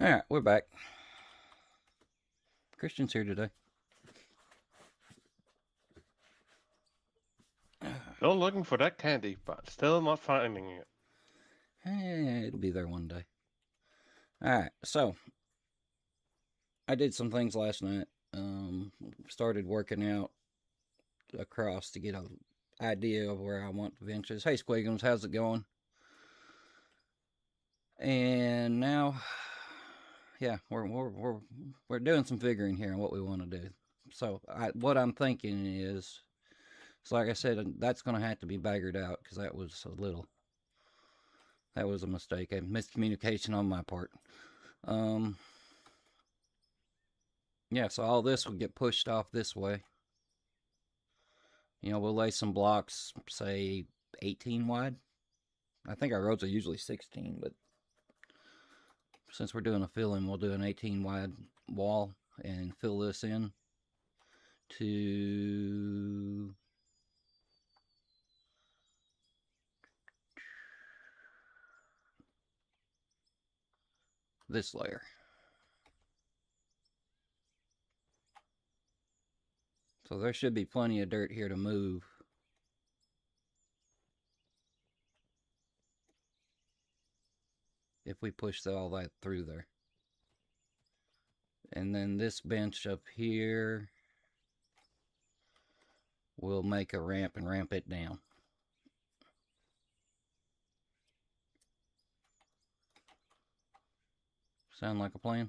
Alright, we're back. Christian's here today. Still looking for that candy, but still not finding it. It'll be there one day. Alright, so I did some things last night. Started working out across to get an idea of where I want the benches. Hey Squiggums, how's it going? And now, yeah, we're doing some figuring here on what we want to do. So what I'm thinking is, so like I said, that's going to have to be baggered out because that was a mistake, a miscommunication on my part. Yeah, so all this will get pushed off this way. You know, we'll lay some blocks, say 18 wide. I think our roads are usually 16, but since we're doing a fill-in, we'll do an 18 wide wall and fill this in to this layer. So there should be plenty of dirt here to move. If we push all that through there. And then this bench up here, we'll make a ramp and ramp it down. Sound like a plan?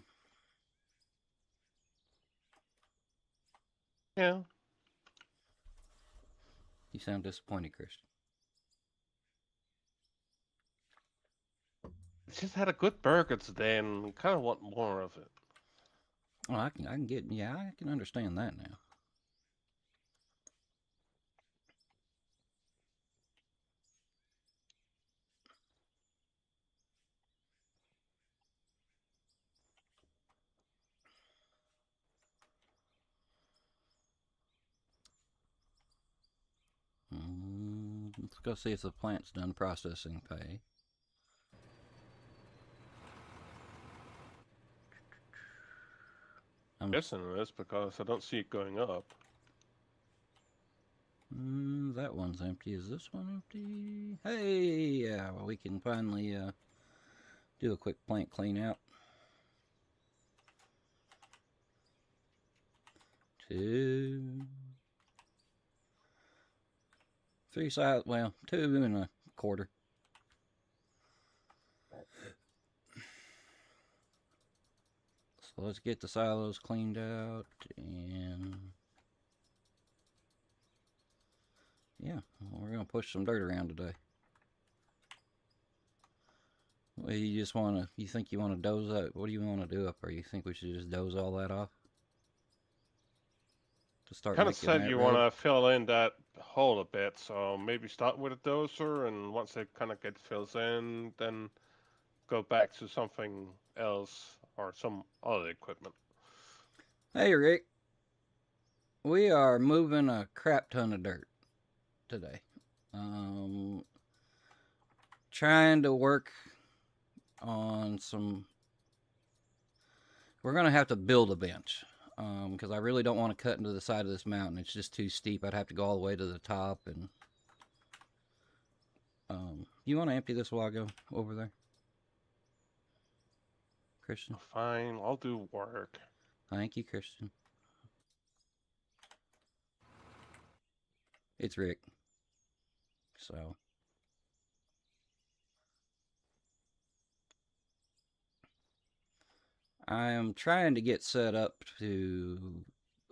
Yeah. You sound disappointed, Christian. It's just had a good burger today and kind of want more of it. Oh, I can get, yeah, I can understand that now. Let's go see if the plant's done processing pay. I'm guessing it is because I don't see it going up. That one's empty. Is this one empty? Hey, yeah, well, we can finally do a quick plant clean out. 2, 3 sides, well, 2.25. So let's get the silos cleaned out and yeah, we're gonna push some dirt around today. Well, you just wanna, you think you wanna doze that? What do you wanna do up there? You think we should just doze all that off? To start Kind of making said that you road? want to fill in that hole a bit, so maybe start with a dozer, and once it kind of gets filled in, then go back to something else or some other equipment. Hey Rick, we are moving a crap ton of dirt today. Trying to work on some. We're gonna have to build a bench because I really don't want to cut into the side of this mountain. It's just too steep. I'd have to go all the way to the top. And you want to empty this while I go over there, Christian? Fine, I'll do work. Thank you, Christian. It's Rick. So I am trying to get set up to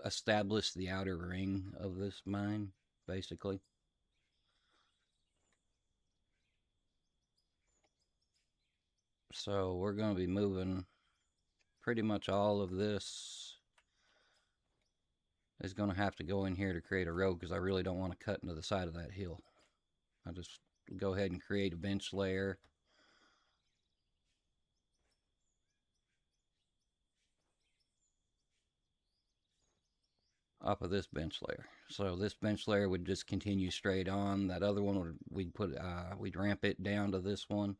establish the outer ring of this mine, basically. So we're going to be moving pretty much all of this is going to have to go in here to create a road because I really don't want to cut into the side of that hill. I'll just go ahead and create a bench layer. Up of this bench layer. So this bench layer would just continue straight on. That other one would we'd ramp it down to this one.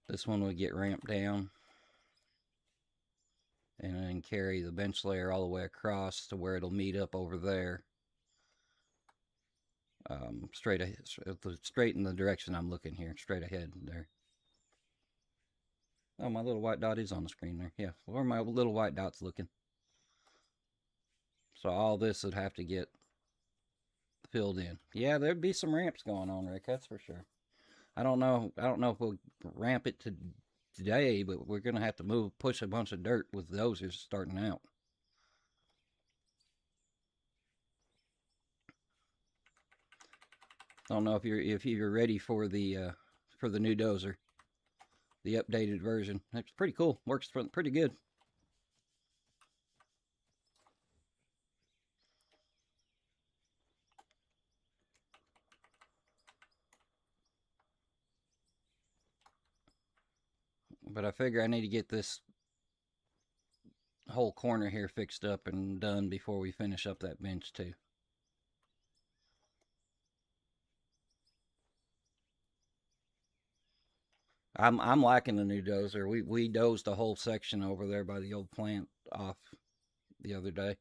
This one would get ramped down and then carry the bench layer all the way across to where it'll meet up over there. Straight in the direction I'm looking here, straight ahead there. Oh, my little white dot is on the screen there. Yeah, where are my little white dots looking? So all this would have to get filled in. Yeah, there'd be some ramps going on, Rick. That's for sure. I don't know if we'll ramp it today, but we're gonna have to push a bunch of dirt with dozers starting out. I don't know if you're ready for the new dozer, the updated version. It's pretty cool. Works pretty good. But I figure I need to get this whole corner here fixed up and done before we finish up that bench too. I'm liking the new dozer. We dozed a whole section over there by the old plant off the other day.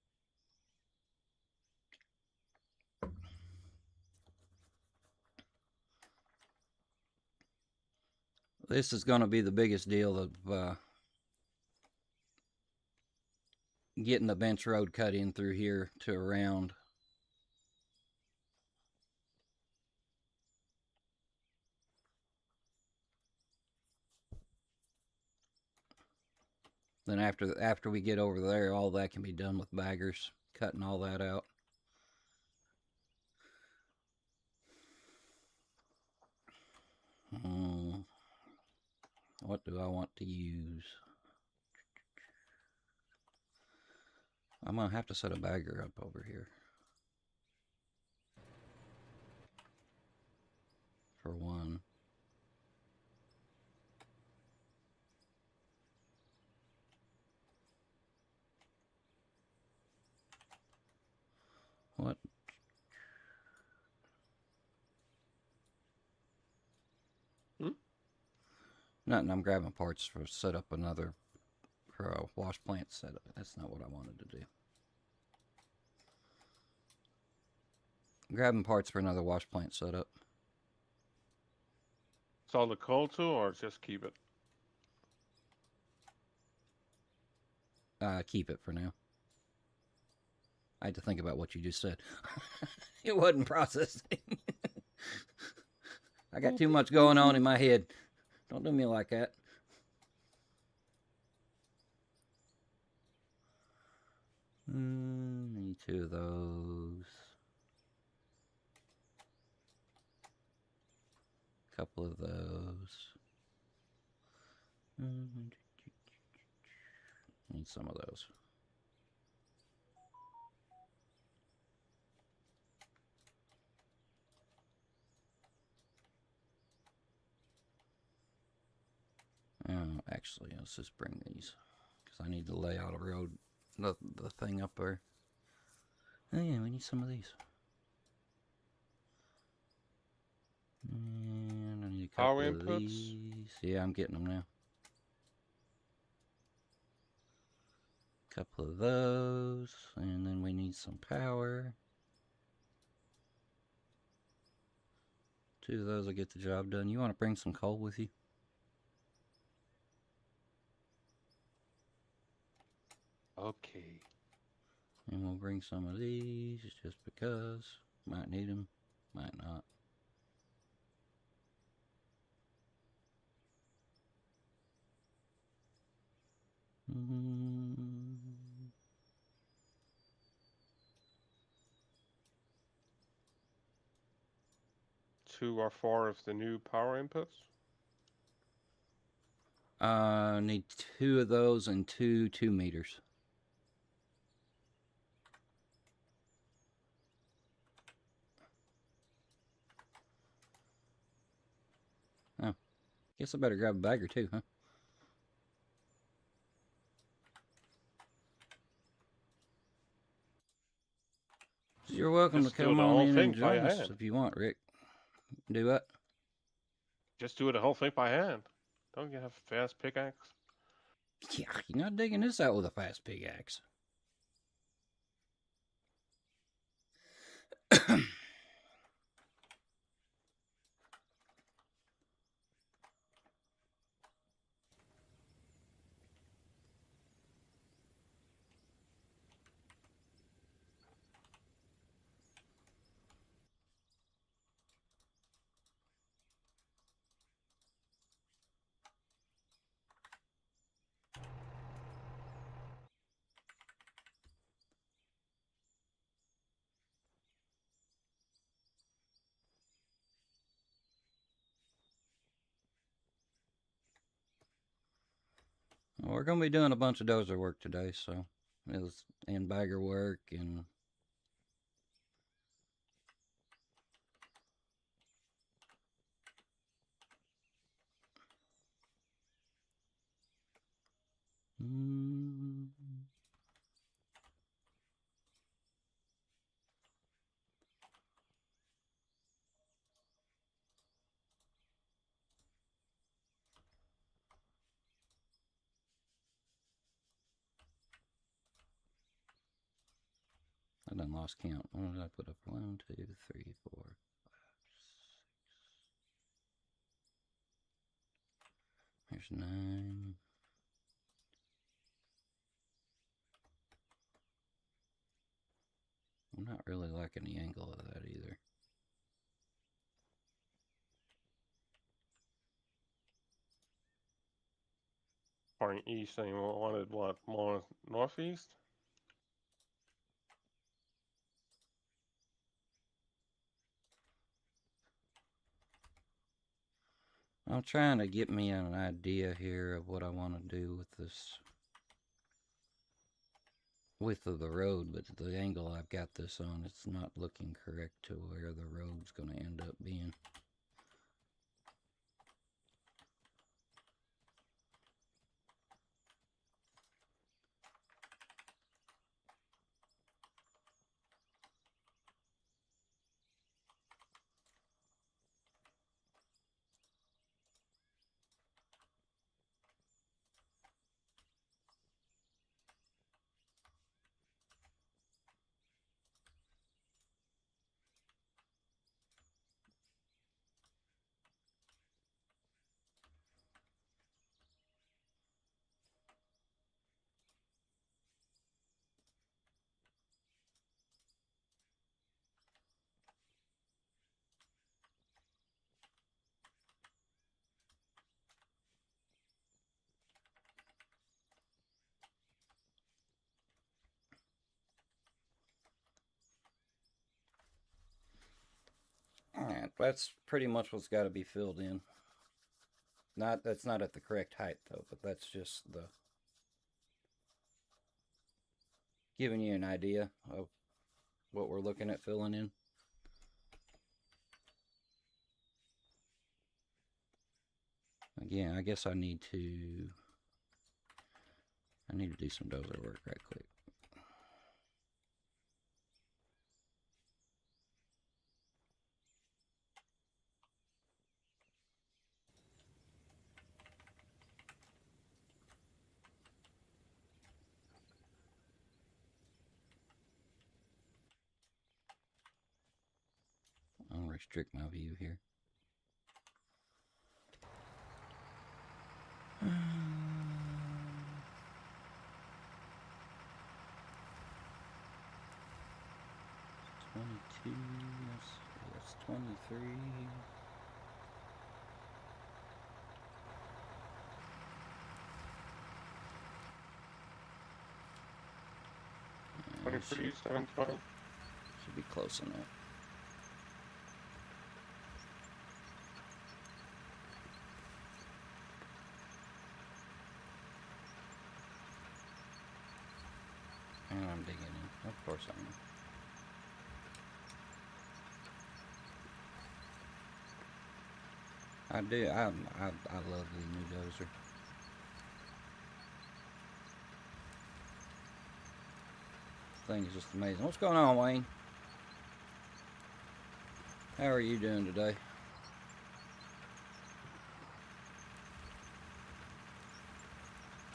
This is going to be the biggest deal of getting the bench road cut in through here to around. Then after we get over there, all that can be done with baggers, cutting all that out. What do I want to use? I'm going to have to set a bagger up over here. For one. What? Nothing. I'm grabbing parts for set up another for a wash plant setup. That's not what I wanted to do. I'm grabbing parts for another wash plant setup. Sell the coal too, or just keep it? Keep it for now. I had to think about what you just said. It wasn't processing. I got too much going on in my head. Don't do me like that. Need 2 of those. Couple of those. Need some of those. Actually, let's just bring these because I need to lay out a road, the thing up there. Oh yeah, we need some of these. And I need a couple of these. Yeah, I'm getting them now. Couple of those, and then we need some power. 2 of those will get the job done. You want to bring some coal with you? Okay. And we'll bring some of these just because. Might need them, might not. Two or 4 of the new power inputs? Need 2 of those and 2 meters. Oh, guess I better grab a bagger too, huh? You're welcome Just to do come the on whole in thing and by join us hand. if you want, Rick. Do what? Just do the whole thing by hand. Don't you have a fast pickaxe? Yeah, you're not digging this out with a fast pickaxe. We're going to be doing a bunch of dozer work today, so and bagger work and I done lost count. What did I put up? 1, 2, 3, 4, 5, 6. There's 9. I'm not really liking the angle of that either. Pointing east, and you wanted what? More northeast? I'm trying to get me an idea here of what I want to do with this width of the road, but the angle I've got this on, it's not looking correct to where the road's going to end up being. Alright, that's pretty much what's got to be filled in. That's not at the correct height though, but that's just the giving you an idea of what we're looking at filling in. Again, I guess I need to do some dozer work right quick. I'll restrict my view here. That's 23. Yeah, 23, 720. should be close enough. And I'm digging in. Of course I am. I do. I love the new dozer. Thing is just amazing. What's going on, Wayne? How are you doing today?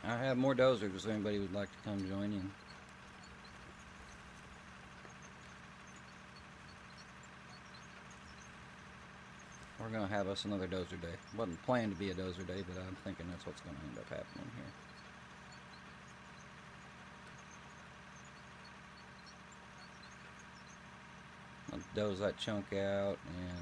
I have more dozers if anybody would like to come join in. We're going to have us another dozer day. Wasn't planned to be a dozer day, but I'm thinking that's what's going to end up happening here. I'll doze that chunk out and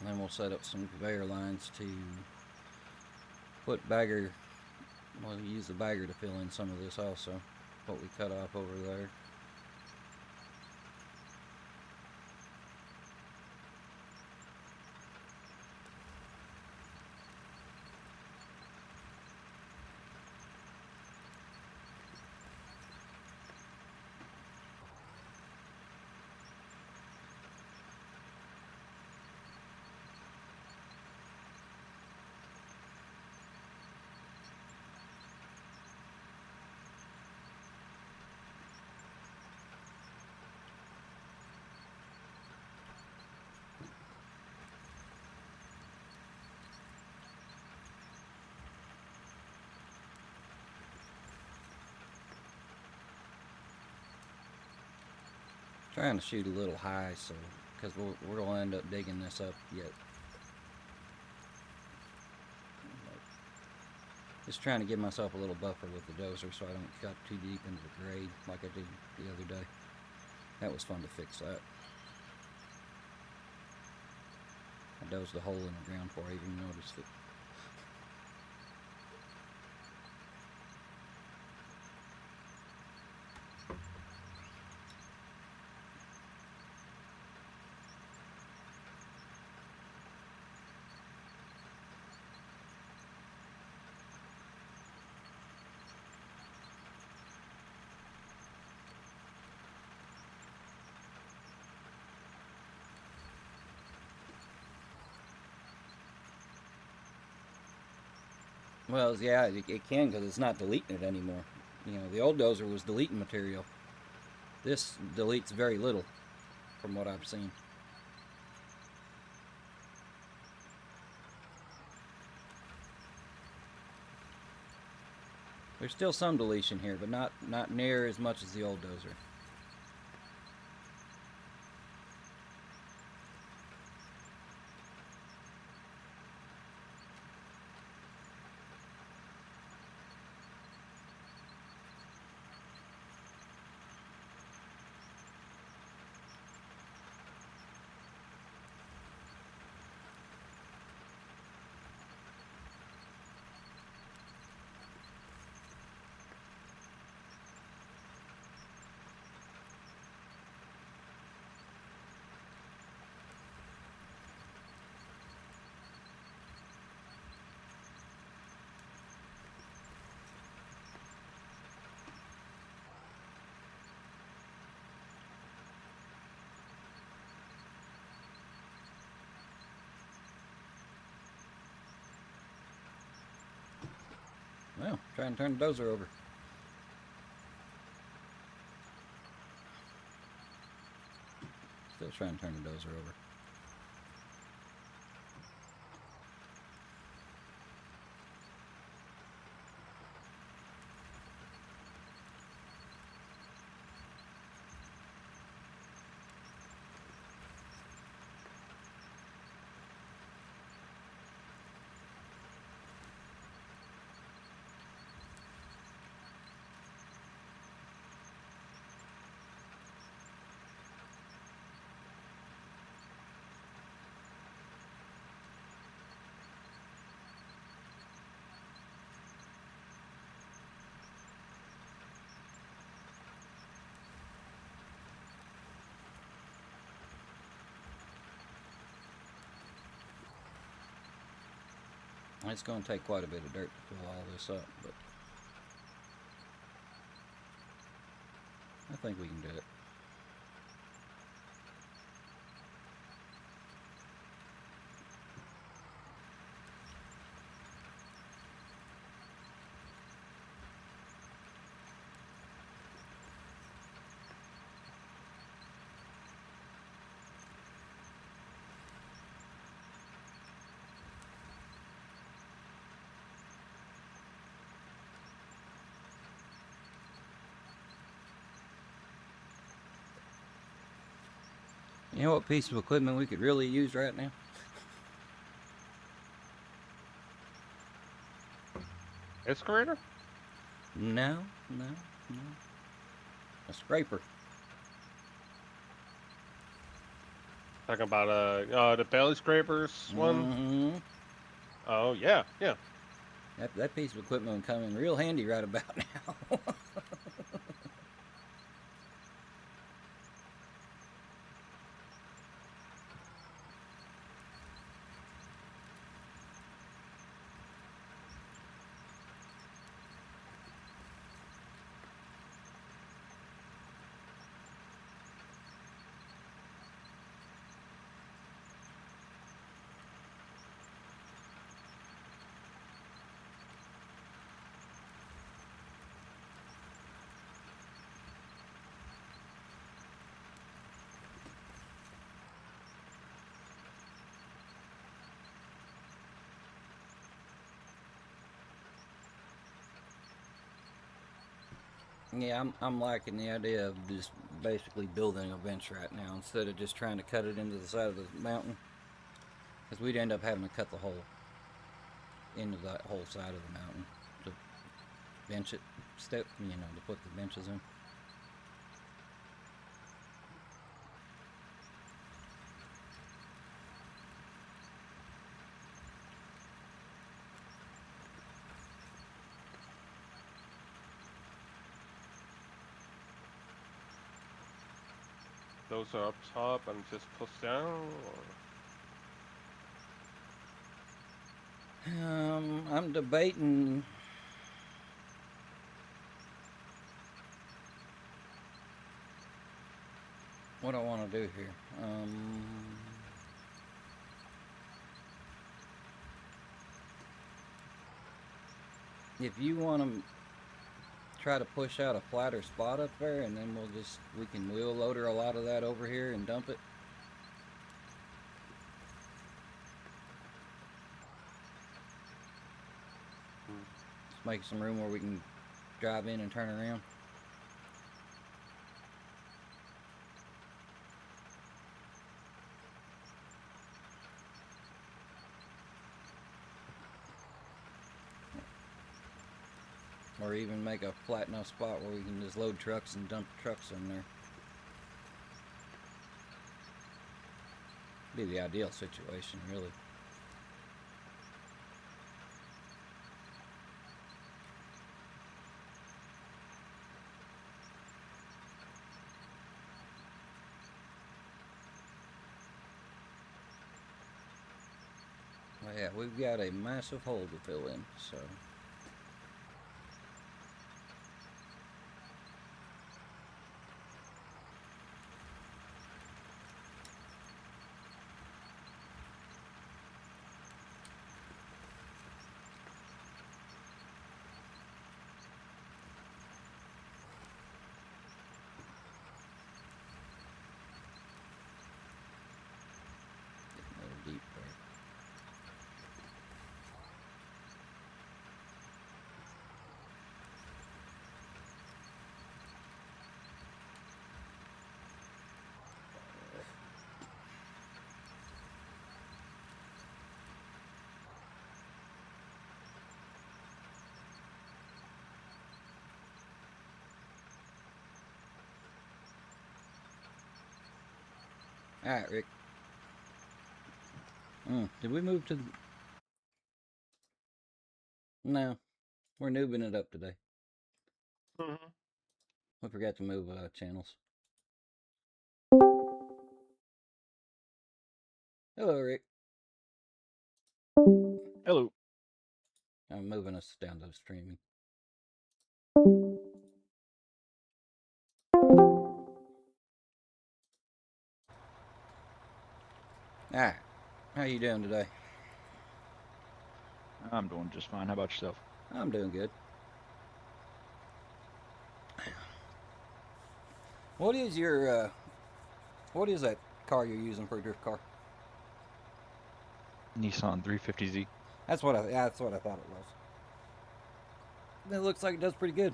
then we'll set up some conveyor lines to put bagger. We'll use the bagger to fill in some of this also, what we cut off over there. Trying to shoot a little high, so because we're gonna end up digging this up yet. Just trying to give myself a little buffer with the dozer so I don't cut too deep into the grade like I did the other day. That was fun to fix that. I dozed a hole in the ground before I even noticed it. Well, yeah, it can because it's not deleting it anymore. You know, the old dozer was deleting material. This deletes very little, from what I've seen. There's still some deletion here, but not near as much as the old dozer. Well, try and turn the dozer over. Still trying to turn the dozer over. It's going to take quite a bit of dirt to fill all this up, but I think we can do it. You know what piece of equipment we could really use right now? Excavator? No. A scraper. Talking about the belly scrapers one? Mm-hmm. Oh yeah, yeah. That piece of equipment would come in real handy right about now. Yeah, I'm liking the idea of just basically building a bench right now instead of just trying to cut it into the side of the mountain. Because we'd end up having to cut the whole into that whole side of the mountain to bench it, to put the benches in. Those are up top and just push down. Or... I'm debating. What I want to do here. If you want to try to push out a flatter spot up there, and then we can wheel loader a lot of that over here and dump it. Just make some room where we can drive in and turn around. Or even make a flat enough spot where we can just load trucks and dump trucks in there. Be the ideal situation, really. Well, yeah, we've got a massive hole to fill in, so... Alright, Rick. Did we move to... No. We're noobing it up today. Mm-hmm. We forgot to move channels. Hello, Rick. Hello. I'm moving us down to streaming. Alright. How you doing today? I'm doing just fine. How about yourself? I'm doing good. What is that car you're using for a drift car? Nissan 350Z. That's what I thought it was. It looks like it does pretty good.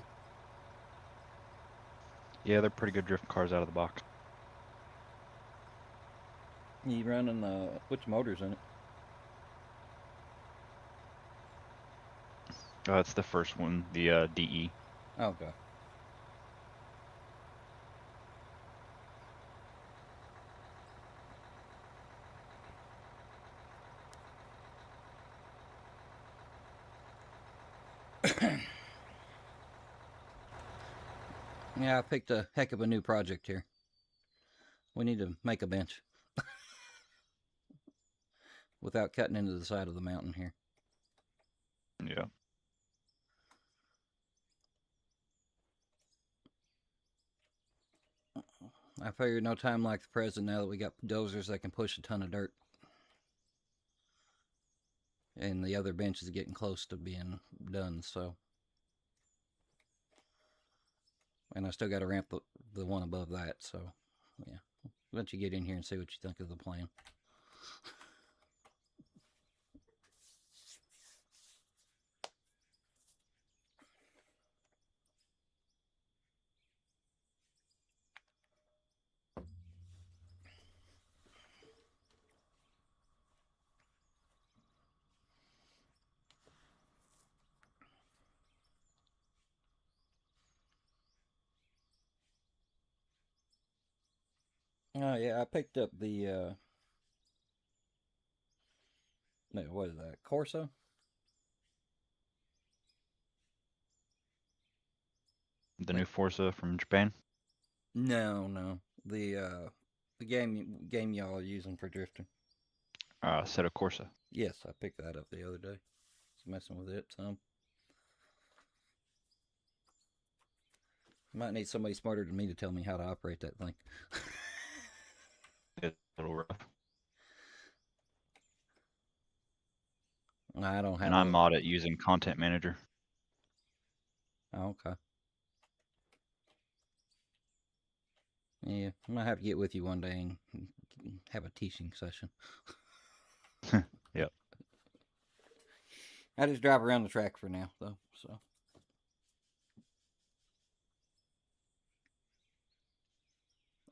Yeah, they're pretty good drift cars out of the box. You running which motors in it? That's the first one, the DE. Okay. Yeah, I picked a heck of a new project here. We need to make a bench without cutting into the side of the mountain here. Yeah. I figured no time like the present now that we got dozers that can push a ton of dirt. And the other bench is getting close to being done, so. And I still got to ramp the one above that, so yeah. Let you get in here and see what you think of the plan. Oh yeah, I picked up the no, what is that? Corsa? The new Forza from Japan. No. The game y'all are using for drifting. Assetto Corsa. Yes, I picked that up the other day. Was messing with it some. Might need somebody smarter than me to tell me how to operate that thing. It's a little rough. I don't have. And I'm mod at using Content Manager. Oh, okay. Yeah, I might have to get with you one day and have a teaching session. Yep. I just drive around the track for now, though. So.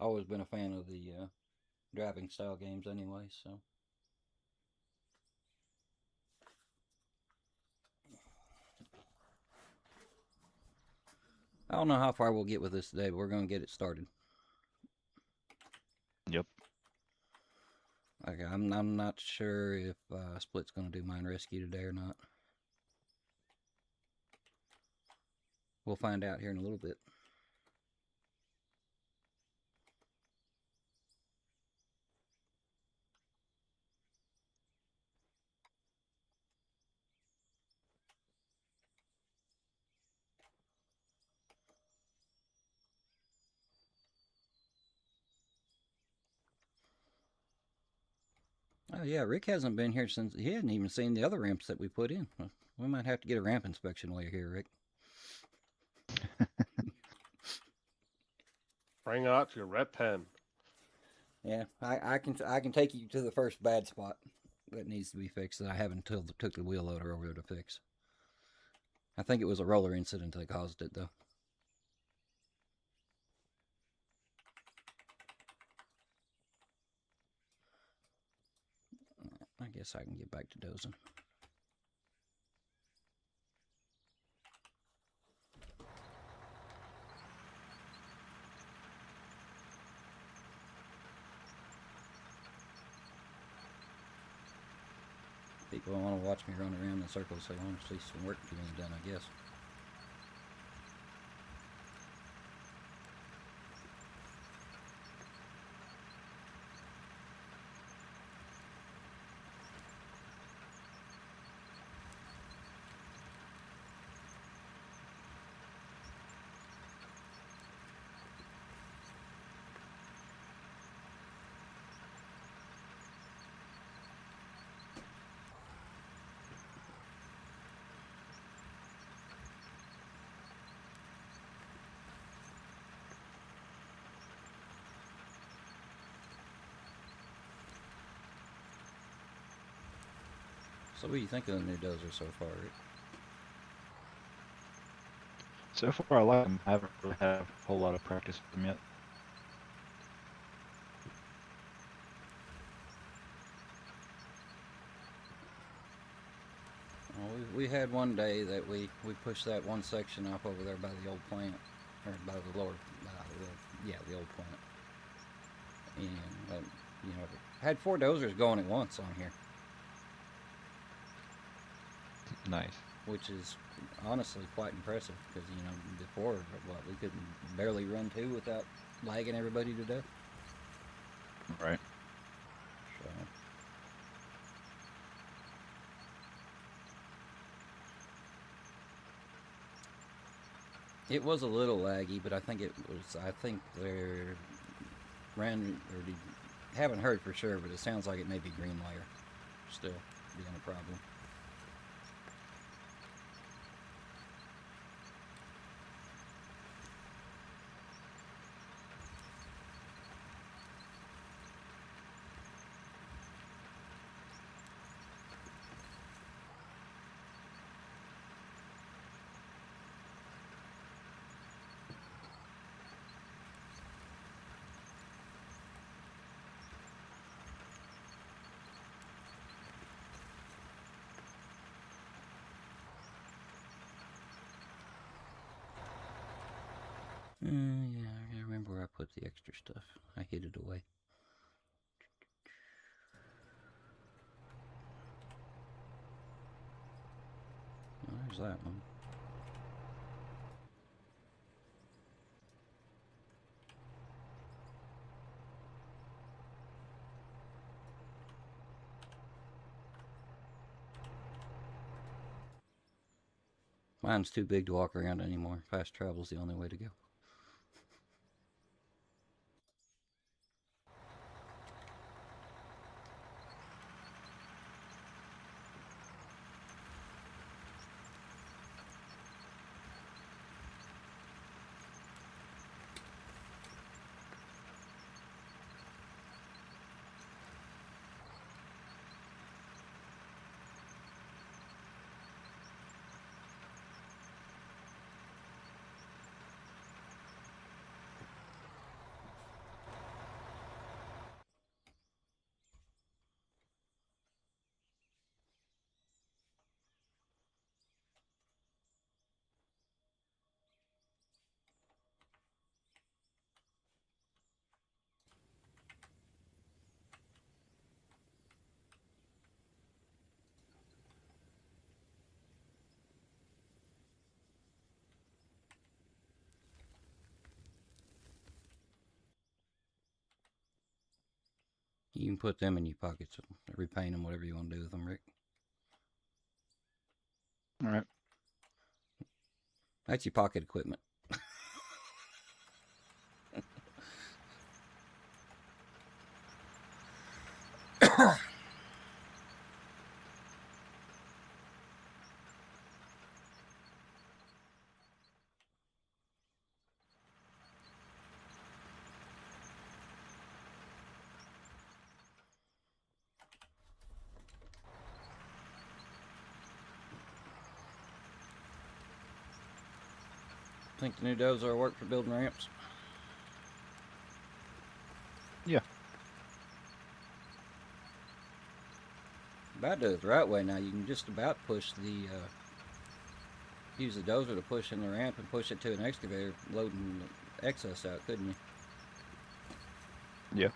Always been a fan of the driving style games, anyway. So. I don't know how far we'll get with this today, but we're going to get it started. Yep. Okay, I'm not sure if Split's going to do mine rescue today or not. We'll find out here in a little bit. Oh yeah, Rick hasn't been here since he hadn't even seen the other ramps that we put in. We might have to get a ramp inspection while you're here, Rick. Bring out your red pen. Yeah, I can take you to the first bad spot that needs to be fixed that I haven't took the wheel loader over there to fix. I think it was a roller incident that caused it, though. I guess I can get back to dozing. People want to watch me run around in circles, so they want to see some work being done, I guess. So what do you think of the new dozer so far, Rick? So far, I like them. I haven't really had a whole lot of practice with them yet. we had one day that we pushed that one section off over there by the old plant, or by the lower, the old plant, and you know, had 4 dozers going at once on here, Nice. which is honestly quite impressive because you know before we could barely run 2 without lagging everybody to death. Right. So. It was a little laggy, but I think they're haven't heard for sure, but it sounds like it may be green layer still being a problem. Yeah, I remember where I put the extra stuff. I hid it away. Oh, there's that one. Mine's too big to walk around anymore. Fast travel's the only way to go. You can put them in your pockets and repaint them, whatever you want to do with them, Rick. All right. That's your pocket equipment. Think the new dozer will work for building ramps? Yeah. About do it the right way now. You can just about push use the dozer to push in the ramp and push it to an excavator, loading the excess out, couldn't you? Yeah.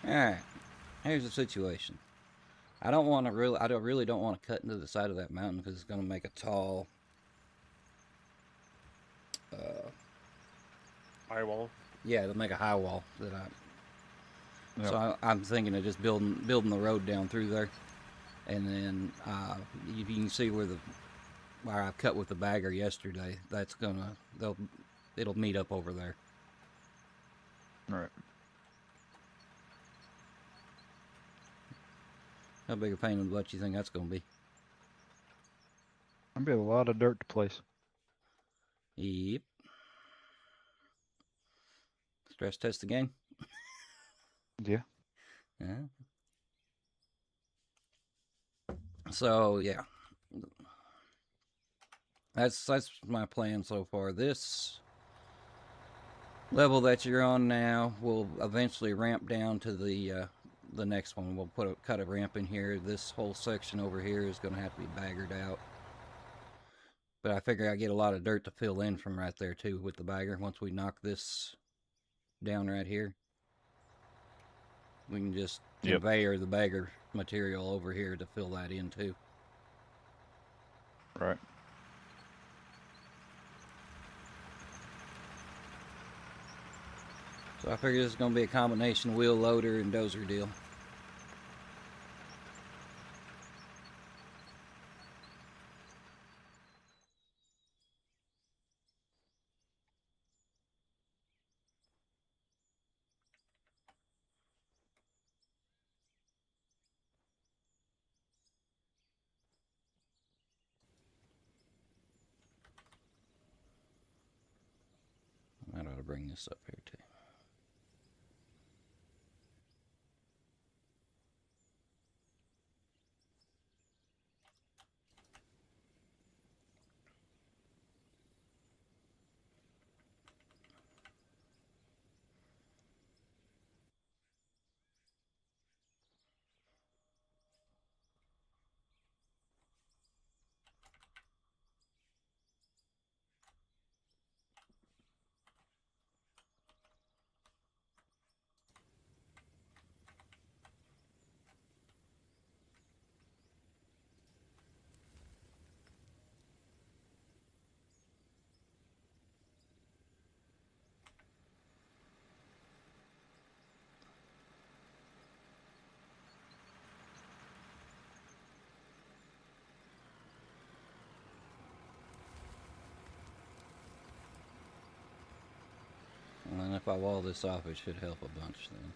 Alright, here's the situation. I really don't want to cut into the side of that mountain because it's going to make a tall High wall. yeah, it'll make a high wall that So I'm thinking of just building the road down through there, and then you can see where I cut with the bagger yesterday. That's it'll meet up over there. Right. How big a pain in the butt you think that's going to be? There'll be a lot of dirt to place. Yep. Stress test again. Yeah. Yeah. So yeah, that's my plan so far. This level that you're on now will eventually ramp down to the next one. We'll cut a ramp in here. This whole section over here is going to have to be baggered out. But I figure I get a lot of dirt to fill in from right there too with the bagger. Once we knock this down right here, we can just conveyor the bagger material over here to fill that in too. Right. So I figure this is going to be a combination wheel loader and dozer deal. I ought to bring this up here too. And then if I wall this off, it should help a bunch then.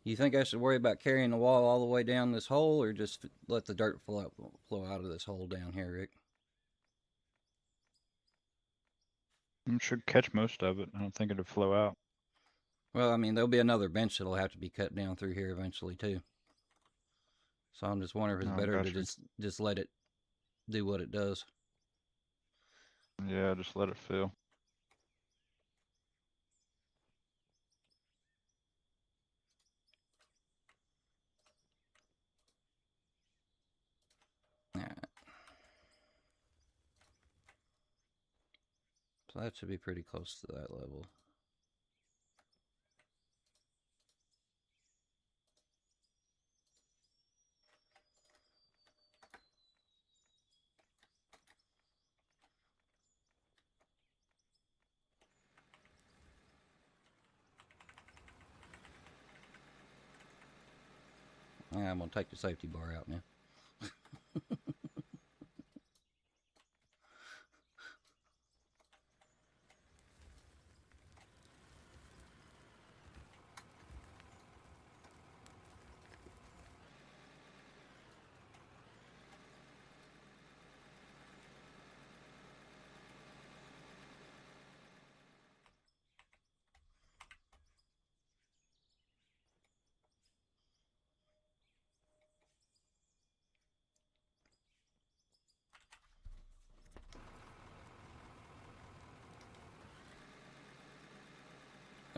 You think I should worry about carrying the wall all the way down this hole, or just let the dirt flow out of this hole down here, Rick? It should catch most of it. I don't think it'll flow out. Well, I mean, there'll be another bench that'll have to be cut down through here eventually too. So I'm just wondering if it's better to just let it do what it does. Yeah, just let it fill. Alright. So that should be pretty close to that level. I'm going to take the safety bar out now.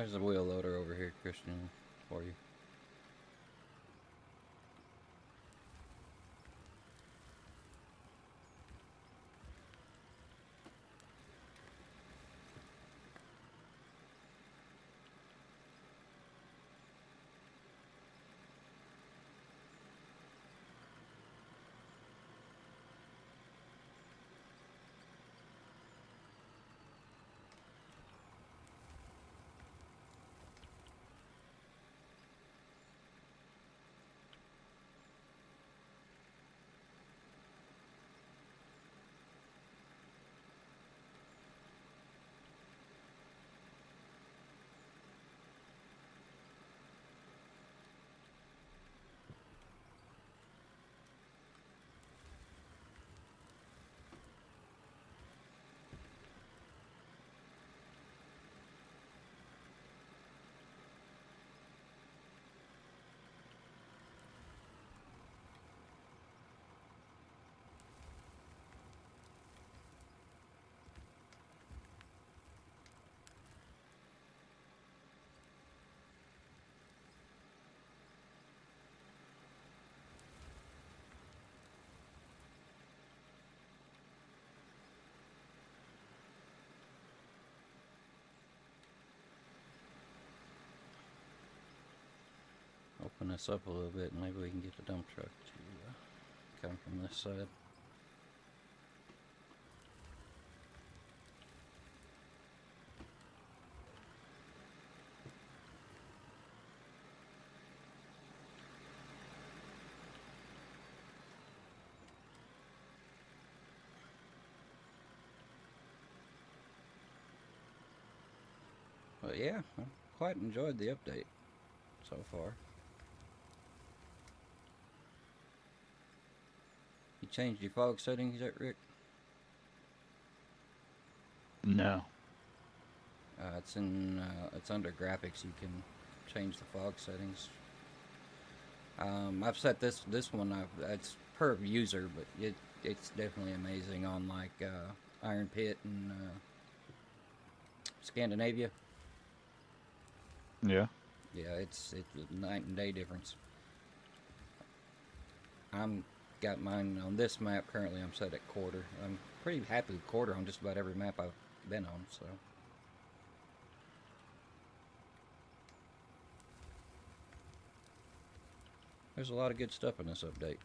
There's a wheel loader over here, Christian, for you. Open this up a little bit and maybe we can get the dump truck to come from this side. But yeah, I quite enjoyed the update so far. You changed your fog settings yet, Rick? No. It's under graphics. You can change the fog settings. I've set this one. It's per user, but it's definitely amazing on like Iron Pit and Scandinavia. Yeah. Yeah, it's a night and day difference. I'm got mine on this map currently. I'm set at quarter. I'm pretty happy with quarter on just about every map I've been on. So. There's a lot of good stuff in this update.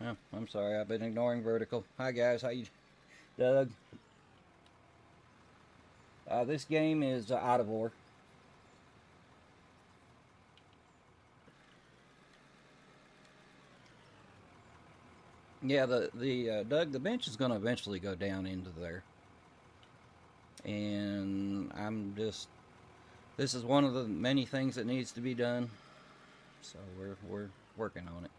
Oh, I'm sorry, I've been ignoring vertical. Hi guys, how you, Doug? This game is out of order. Yeah, the Doug, the bench is going to eventually go down into there, and this is one of the many things that needs to be done. So we're working on it.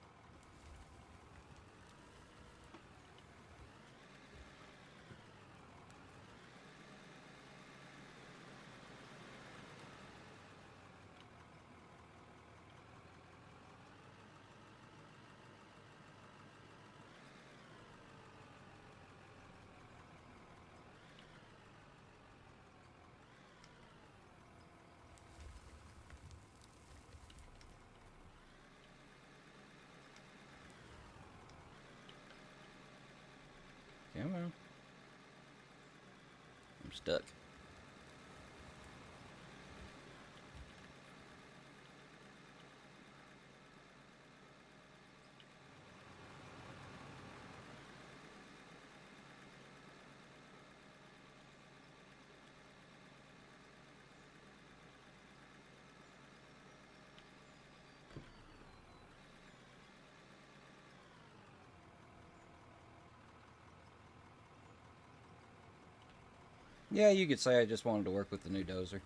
Come on. I'm stuck. Yeah, you could say I just wanted to work with the new dozer.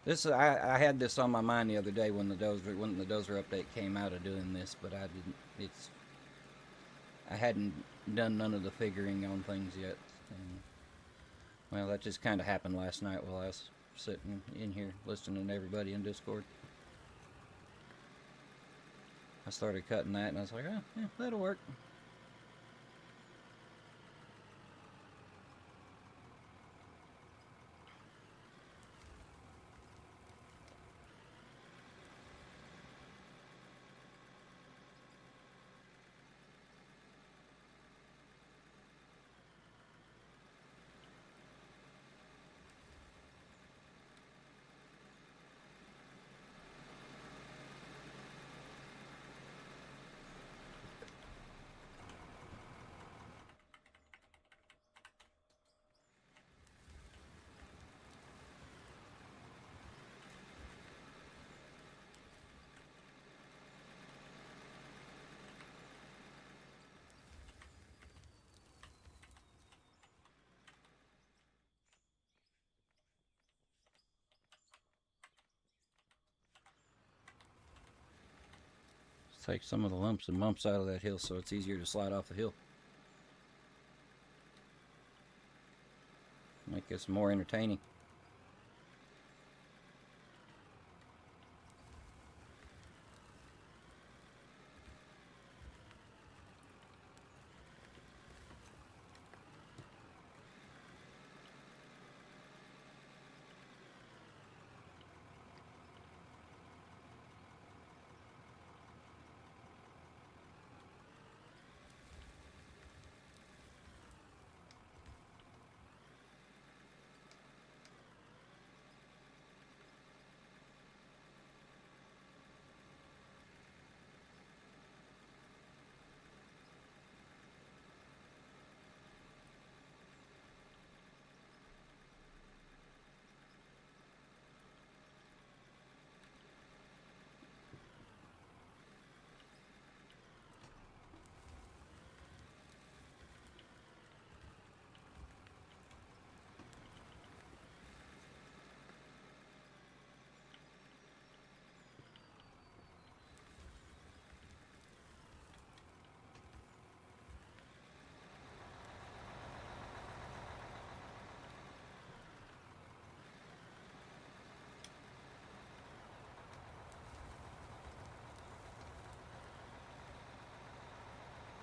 This I had this on my mind the other day when the dozer update came out of doing this, but I didn't. I hadn't done none of the figuring on things yet. And Well, that just kind of happened last night while I was sitting in here listening to everybody in Discord. I started cutting that, and I was like, oh, yeah, that'll work. Take some of the lumps and bumps out of that hill so it's easier to slide off the hill. Make this more entertaining.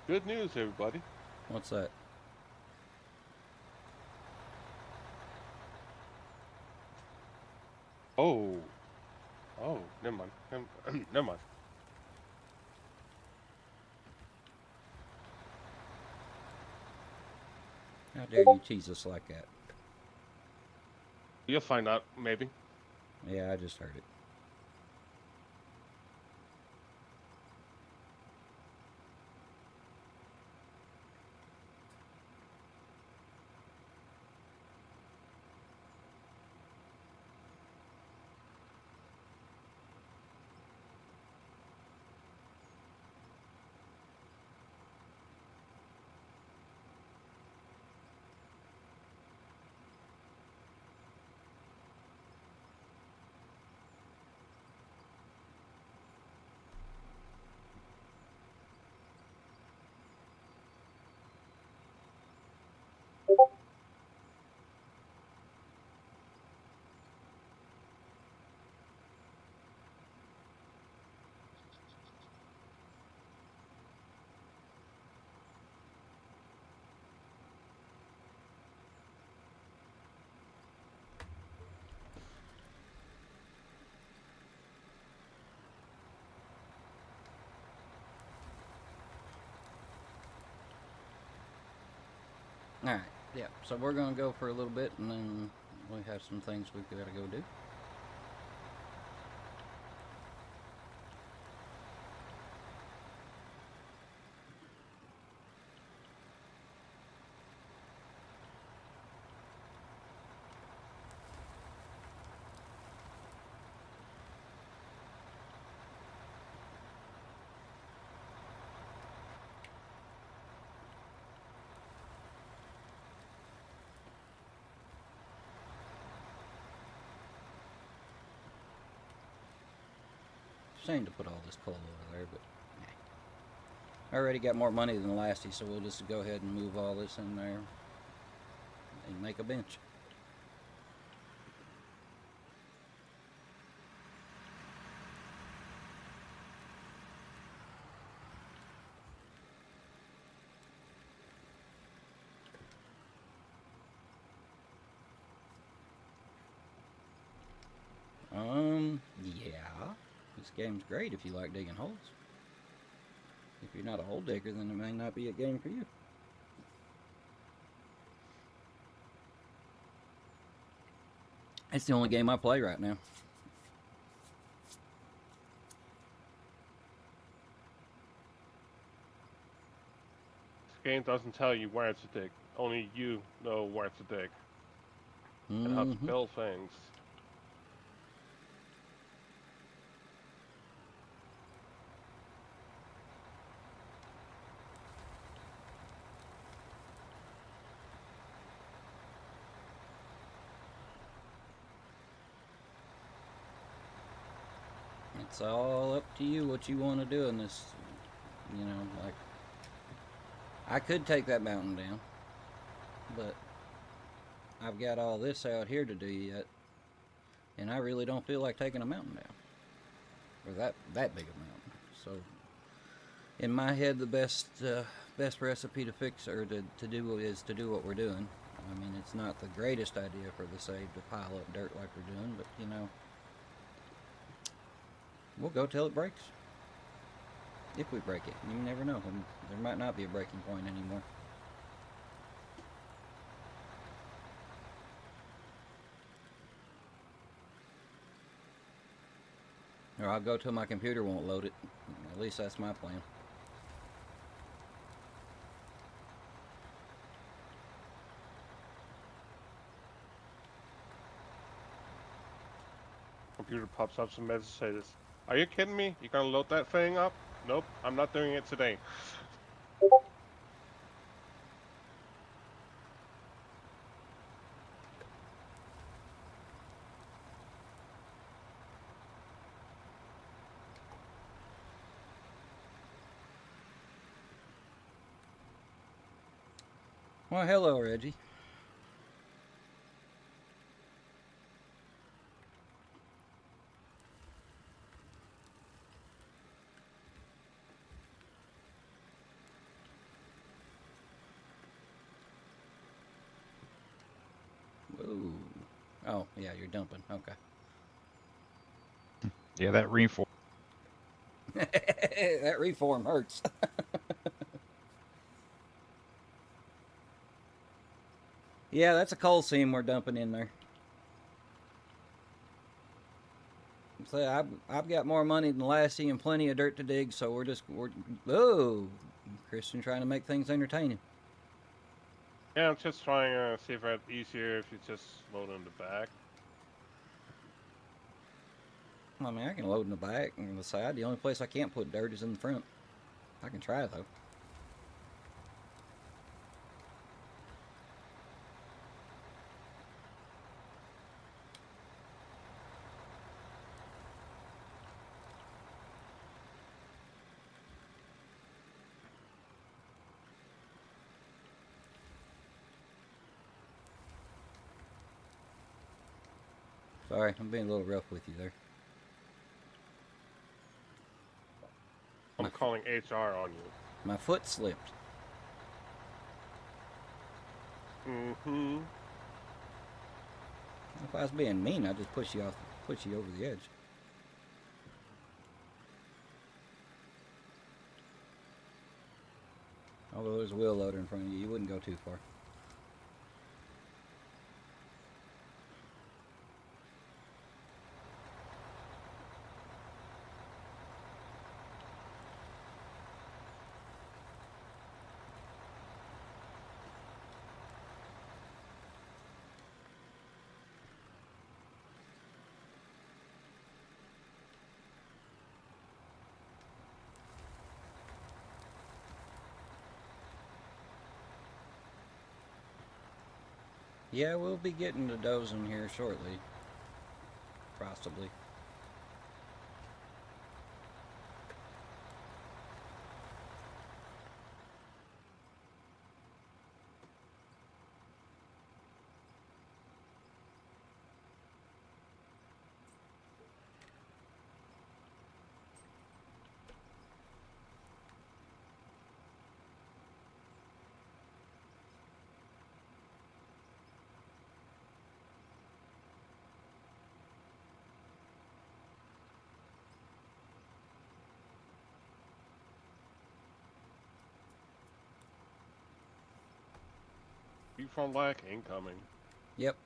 Good news, everybody. What's that? Oh. Oh, never mind. Never mind. How dare you tease us like that? You'll find out, maybe. Yeah, I just heard it. Alright, yeah, so we're going to go for a little bit and then we have some things we've got to go do. Shame to put all this coal over there, but I already got more money than Lasty, so we'll just go ahead and move all this in there and make a bench. This game's great if you like digging holes. If you're not a hole digger, then it may not be a game for you. It's the only game I play right now. This game doesn't tell you where to dig. Only you know where to dig and how to Mhm. build things. It's all up to you what you want to do in this. You know, like, I could take that mountain down, but I've got all this out here to do yet, and I really don't feel like taking a mountain down, or that big a mountain. So, in my head, the best recipe to fix or to do is to do what we're doing. I mean, it's not the greatest idea for the save to pile up dirt like we're doing, but you know, we'll go till it breaks. If we break it, you never know. There might not be a breaking point anymore. Or I'll go till my computer won't load it. At least that's my plan. Computer pops up some message says, "Are you kidding me? You gonna load that thing up?" Nope, I'm not doing it today. Well, hello, Reggie. Whoa. Oh, yeah, you're dumping. Okay. Yeah, that reform. That reform hurts. Yeah, that's a coal seam we're dumping in there. So I've got more money than Lassie and plenty of dirt to dig, so we're Christian trying to make things entertaining. Yeah, I'm just trying to see if it's easier if you just load in the back. I mean, I can load in the back and the side. The only place I can't put dirt is in the front. I can try though. Sorry, I'm being a little rough with you there. I'm calling HR on you. My foot slipped. Mm-hmm. If I was being mean, I'd just push you over the edge. Although there's a wheel loader in front of you, you wouldn't go too far. Yeah, we'll be getting to dozing here shortly. Possibly. Heat from lag incoming. Yep.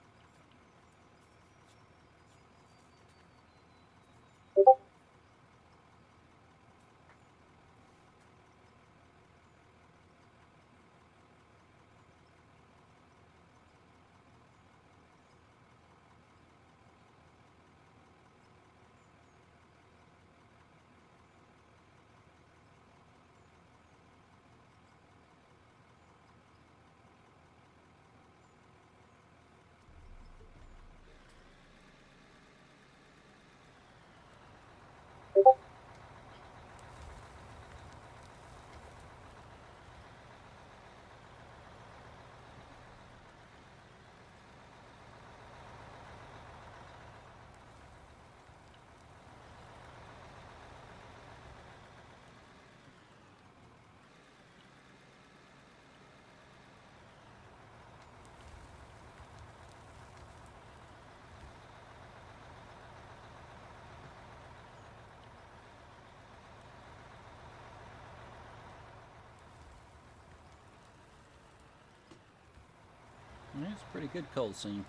Yeah, it's a pretty good coal seam.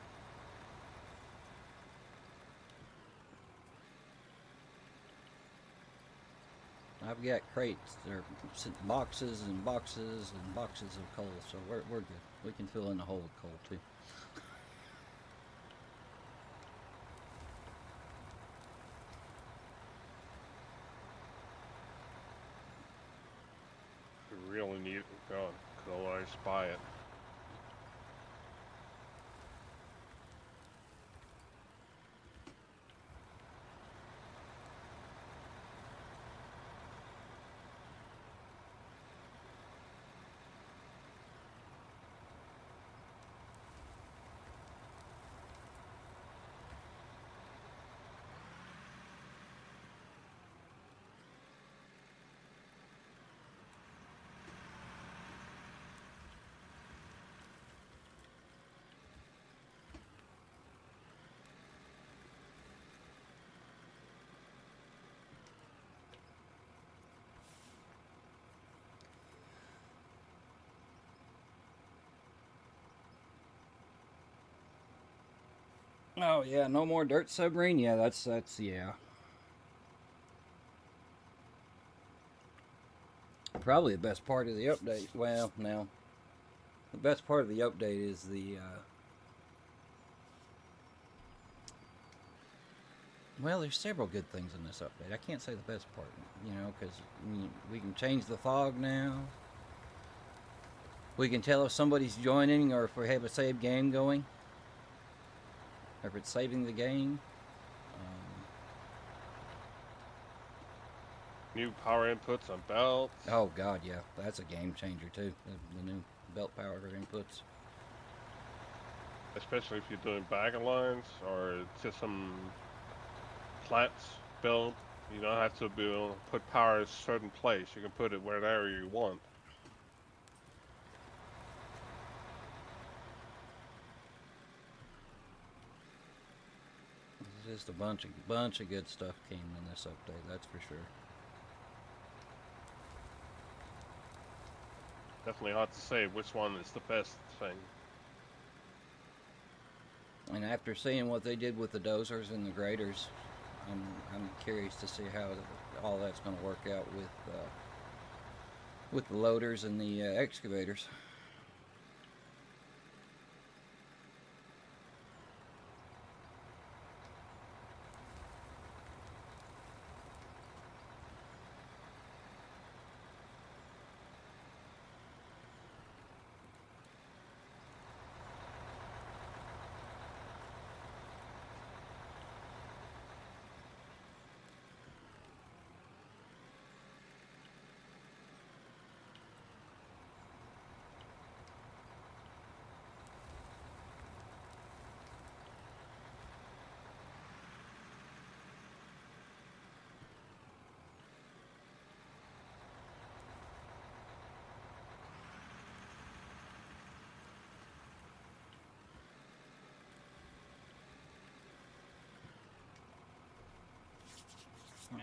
I've got crates, or boxes and boxes and boxes of coal, so we're good. We can fill in the hole with coal too. You really need it gone, because otherwise buy it. Oh yeah, no more dirt submarine. Yeah, that's yeah. Probably the best part of the update. Well, now the best part of the update is the. Well, there's several good things in this update. I can't say the best part, because we can change the fog now. We can tell if somebody's joining or if we have a saved game going, or if it's saving the game. New power inputs on belts. Oh God, yeah, that's a game changer too. The new belt power inputs. Especially if you're doing bag lines or just some plants build. You don't have to be able to put power in a certain place. You can put it wherever you want. It's just a bunch of good stuff came in this update. That's for sure. Definitely hard to say which one is the best thing. And after seeing what they did with the dozers and the graders, I'm curious to see how all that's going to work out with the loaders and the excavators.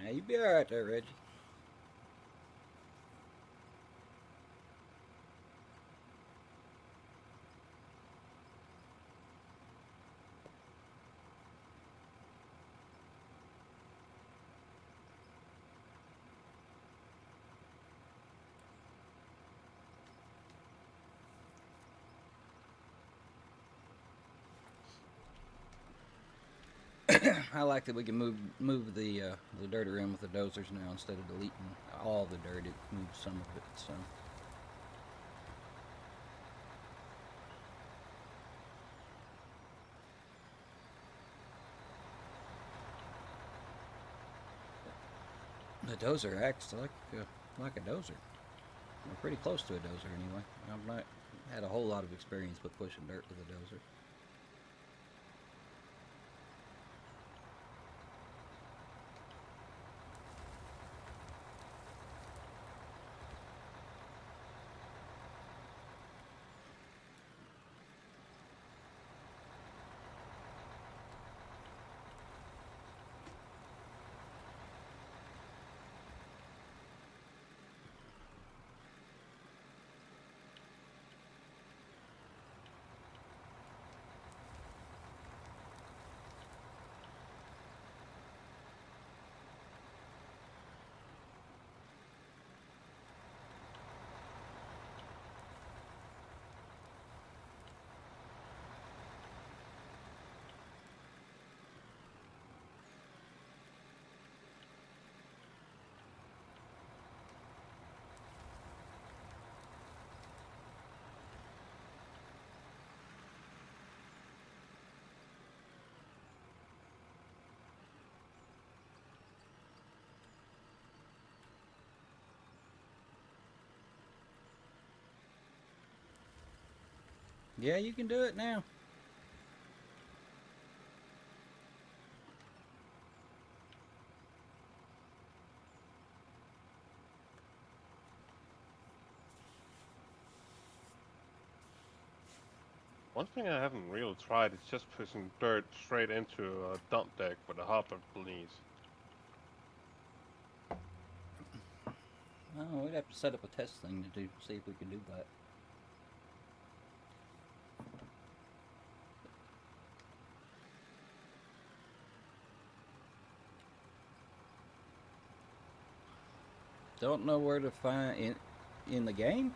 Yeah, you'll be alright there, Reggie. I like that we can move the dirt around with the dozers now instead of deleting all the dirt. It moves some of it. So. The dozer acts like a dozer. We're pretty close to a dozer anyway. I've not had a whole lot of experience with pushing dirt with a dozer. Yeah, you can do it now. One thing I haven't really tried is just pushing dirt straight into a dump deck with a hopper beneath. Oh, we'd have to set up a test thing to see if we can do that. Don't know where to find in the game.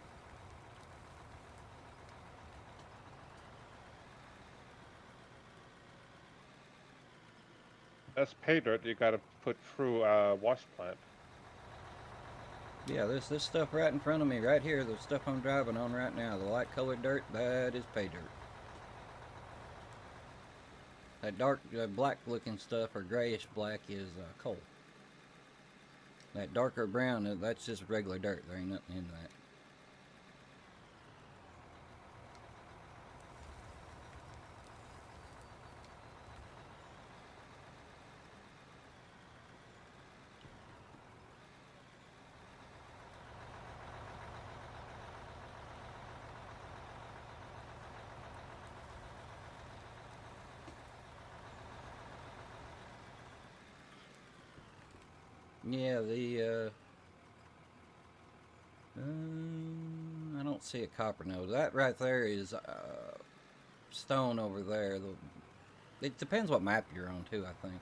That's pay dirt you gotta put through a wash plant. Yeah, there's this stuff right in front of me, right here. The stuff I'm driving on right now, the light colored dirt, that is pay dirt. That dark black looking stuff, or grayish black, is coal. That darker brown, that's just regular dirt. There ain't nothing in that. Yeah, I don't see a copper node. That right there is stone over there. It depends what map you're on too, I think.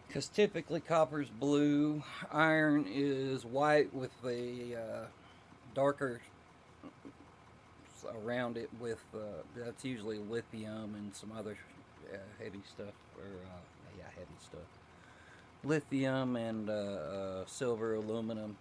Because typically copper's blue, iron is white with the darker around it with, that's usually lithium and some other heavy stuff, or yeah, heavy stuff. Lithium and silver, aluminum.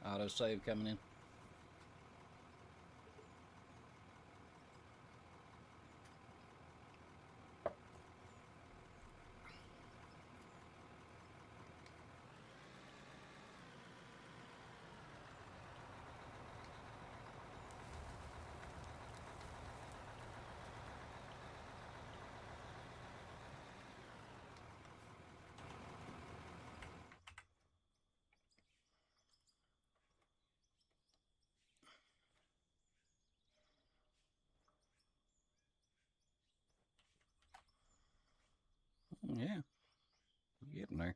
Autosave coming in. Yeah, getting there.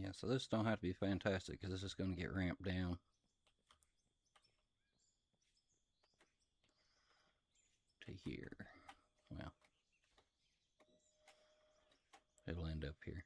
Yeah, so this don't have to be fantastic because this is going to get ramped down to here. Well, it'll end up here.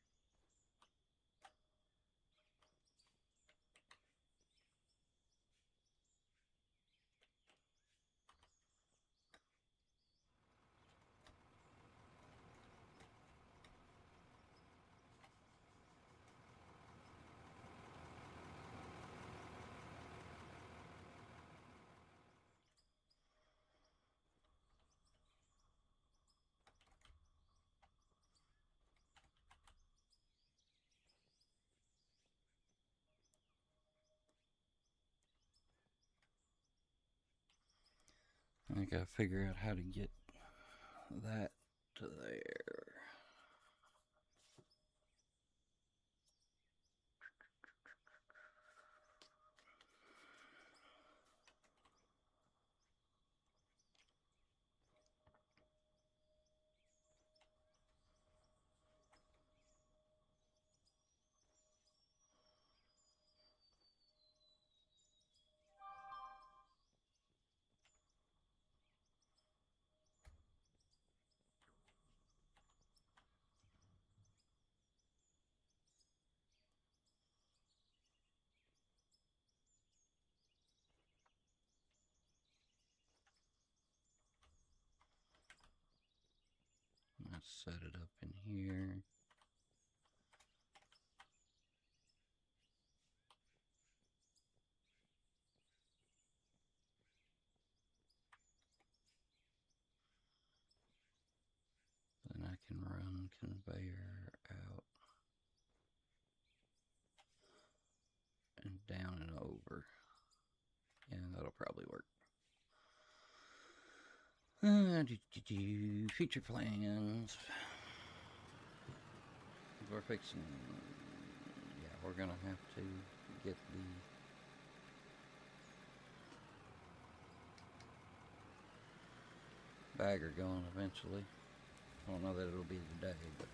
I gotta figure out how to get that to there. Let's set it up in here. Then I can run conveyor out and down and over. Yeah, that'll probably work. Future plans. We're fixing. Yeah, we're gonna have to get the bagger going eventually. I don't know that it'll be today, but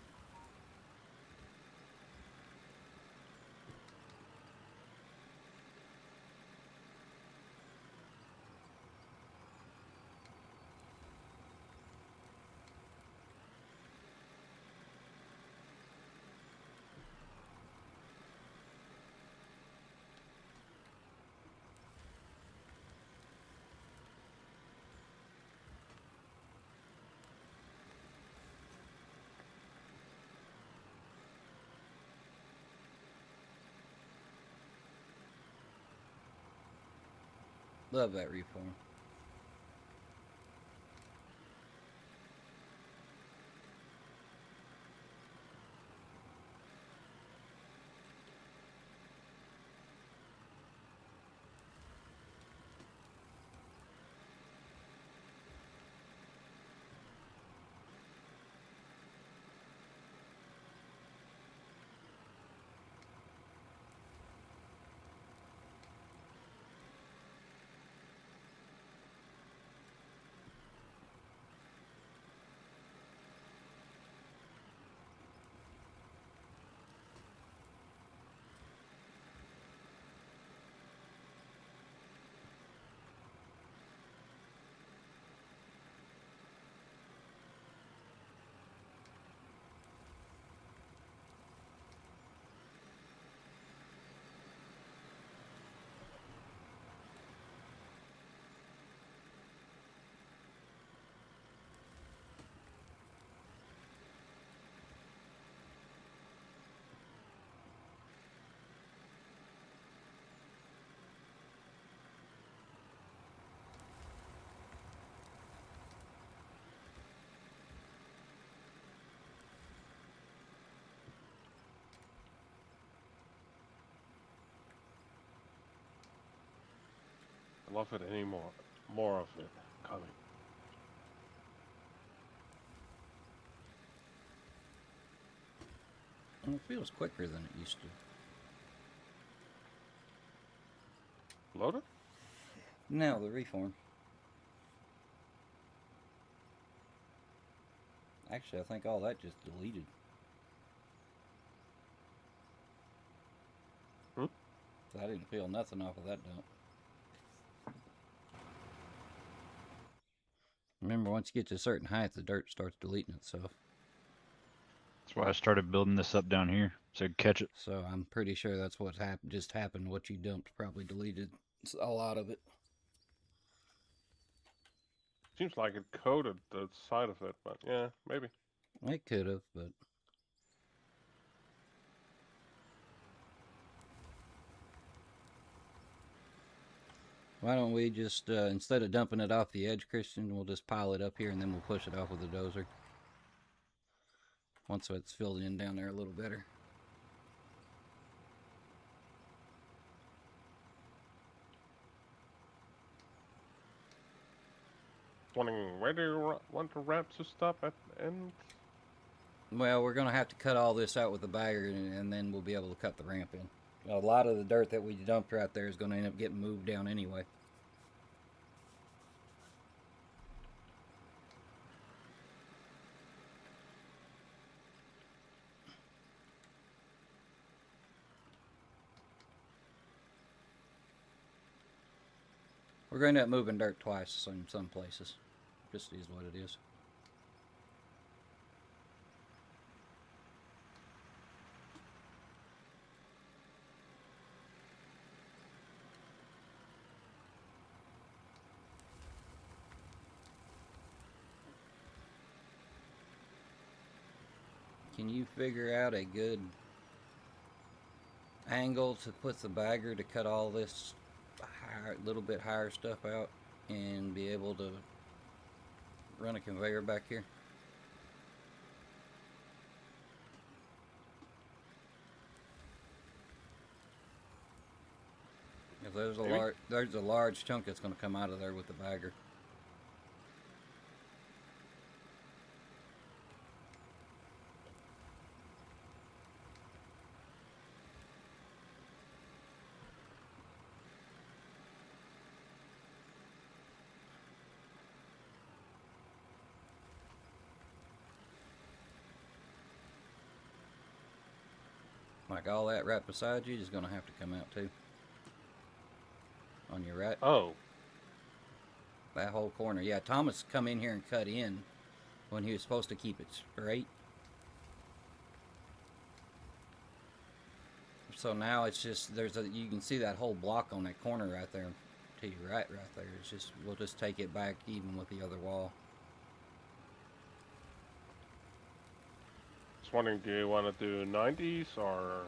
love that reform. I love it anymore. More of it coming. And it feels quicker than it used to. Loaded? No, the reform. Actually, I think all that just deleted. Hmm? So I didn't feel nothing off of that dump. Remember, once you get to a certain height, the dirt starts deleting itself. That's why I started building this up down here so I could catch it. So I'm pretty sure that's what just happened. What you dumped probably deleted a lot of it. Seems like it coated the side of it, but yeah, maybe. It could have, but why don't we just, instead of dumping it off the edge, Christian, we'll just pile it up here and then we'll push it off with the dozer. Once it's filled in down there a little better. Wondering where do you want the ramp to stop at the end? Well, we're going to have to cut all this out with the bagger and then we'll be able to cut the ramp in. A lot of the dirt that we dumped right there is going to end up getting moved down anyway. We're going to end up moving dirt twice in some places. Just is what it is. Can you figure out a good angle to put the bagger to cut all this little bit higher stuff out and be able to run a conveyor back here? If there's a large chunk that's going to come out of there with the bagger. Like all that right beside you is going to have to come out too. On your right. Oh. That whole corner. Yeah, Thomas come in here and cut in when he was supposed to keep it straight. So now it's just, you can see that whole block on that corner right there to your right there. It's just, we'll just take it back even with the other wall. Just wondering, do you want to do 90s or?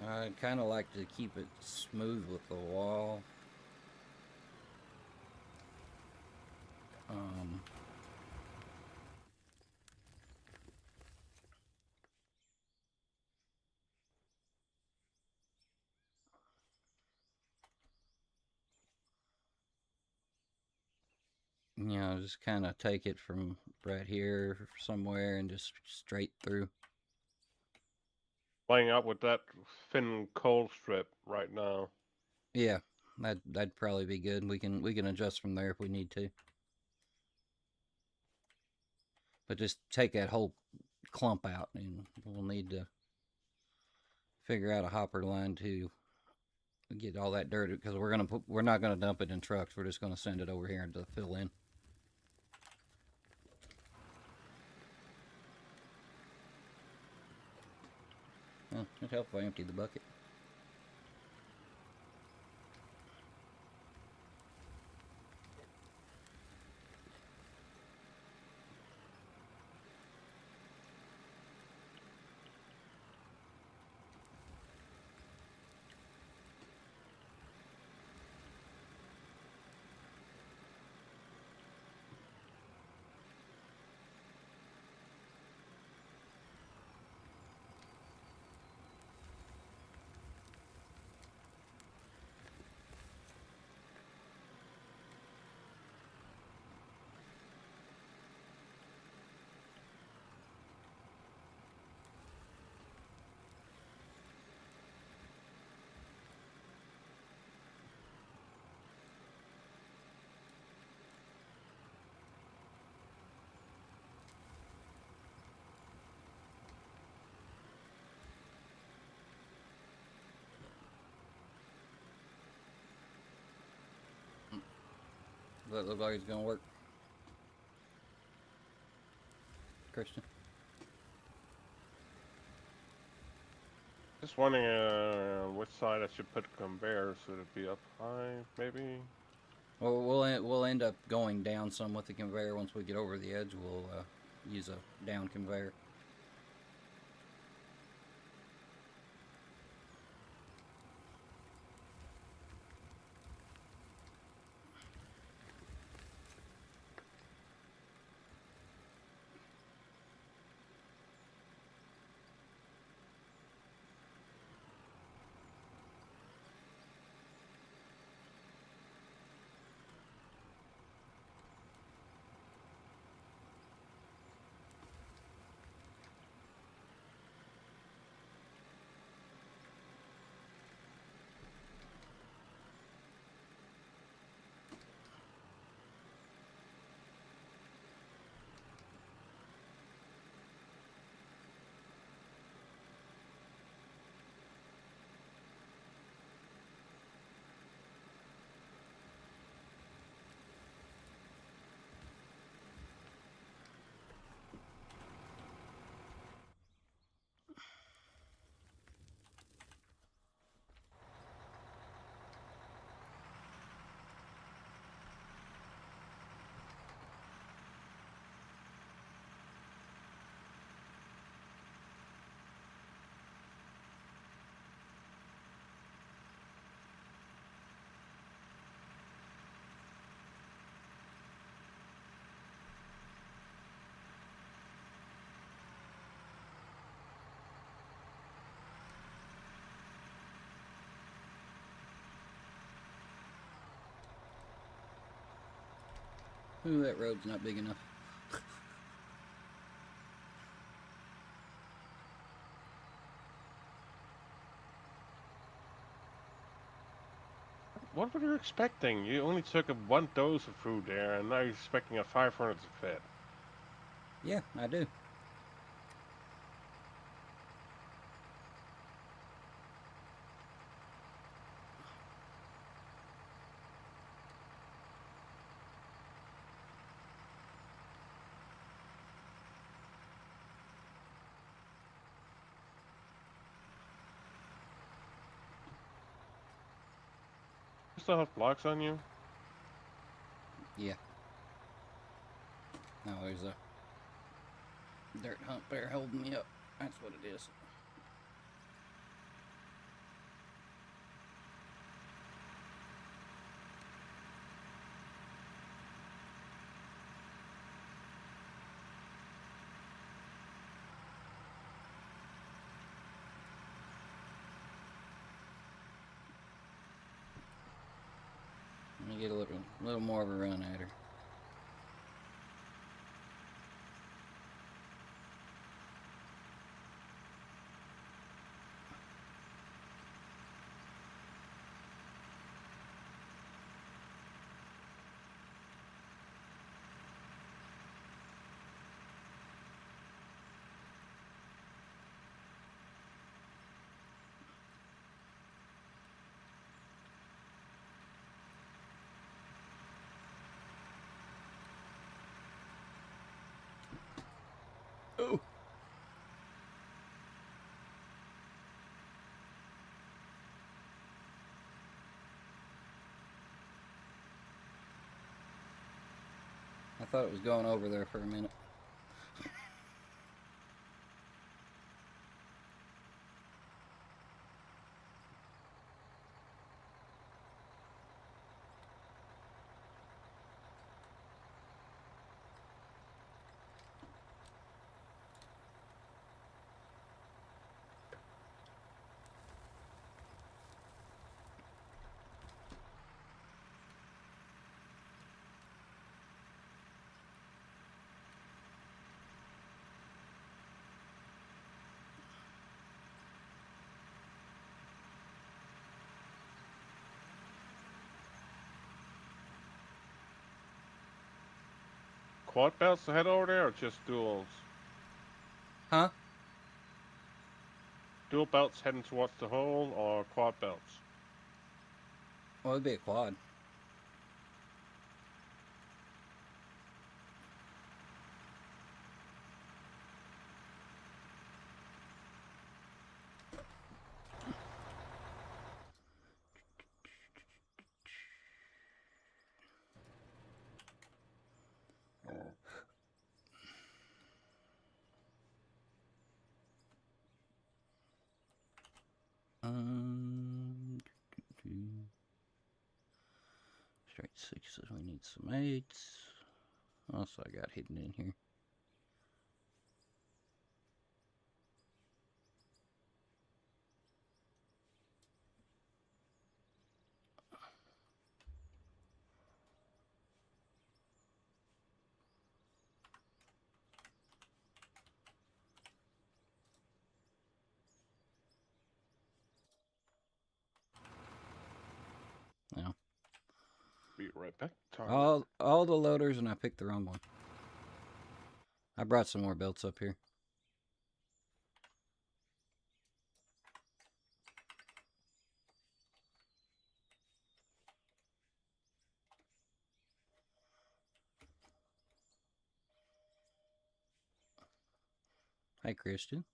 I'd kind of like to keep it smooth with the wall. You know, just kind of take it from right here somewhere and just straight through. Laying out with that thin coal strip right now. Yeah, that'd probably be good. We can adjust from there if we need to. But just take that whole clump out, and we'll need to figure out a hopper line to get all that dirt, because we're not gonna dump it in trucks. We're just gonna send it over here to fill in. Well, it'd help if I empty the bucket. Does that look like it's gonna work? Christian? Just wondering which side I should put the conveyor. Should it be up high, maybe? Well, we'll end up going down some with the conveyor once we get over the edge. We'll use a down conveyor. Ooh, that road's not big enough. What were you expecting? You only took one dose of food there, and now you're expecting a 500 to fit. Yeah, I do. You still have blocks on you? Yeah. Now there's a dirt hump there holding me up. That's what it is. Let me get a little more of a run at her. Oh! I thought it was going over there for a minute. Quad belts to head over there, or just duals? Huh? Dual belts heading towards the hole, or quad belts? Well, it'd be a quad. Straight sixes. We need some eights. Also, I got hidden in here. Now, Be right back. all the loaders, and I picked the wrong one. I brought some more belts up here. Hi, Christian.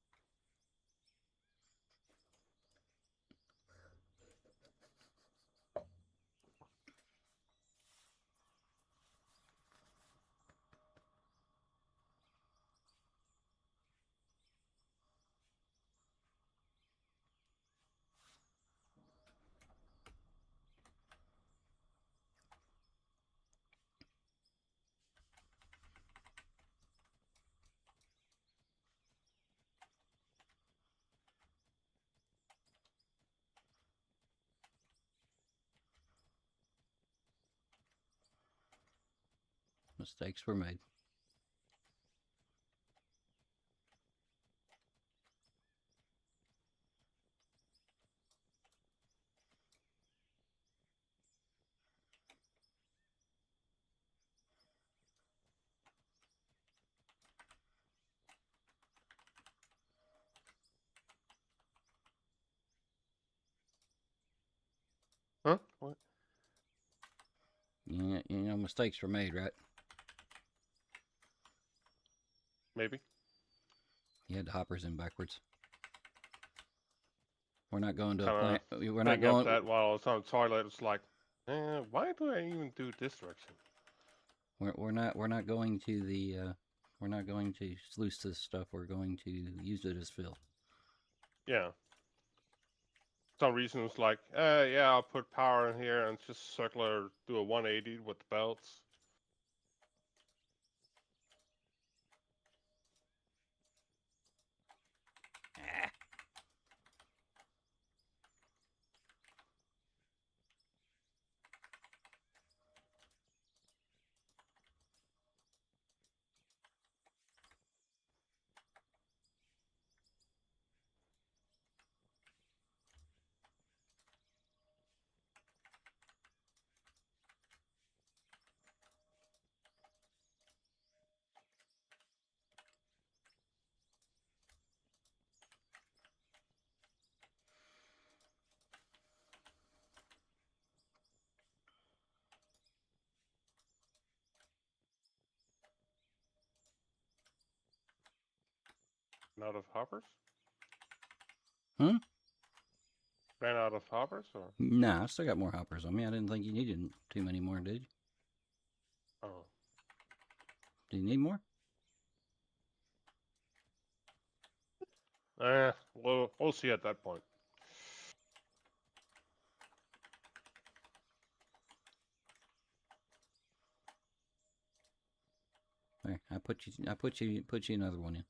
Mistakes were made. Huh? What? You know, mistakes were made, right? Maybe. You had the hoppers in backwards. We're not going to a Kinda plant. We're not thinking of going. that while I was on the toilet. It's like, why do I even do this direction? We're not going to the. We're not going to sluice this stuff. We're going to use it as fill. Yeah. Some reason it's like, yeah, I'll put power in here and just circular, do a 180 with the belts. Ah. Out of hoppers? Hmm? Ran out of hoppers, or? Nah, I still got more hoppers on me. I didn't think you needed too many more, did you? Oh. Do you need more? We'll see at that point. There, I put you another one in.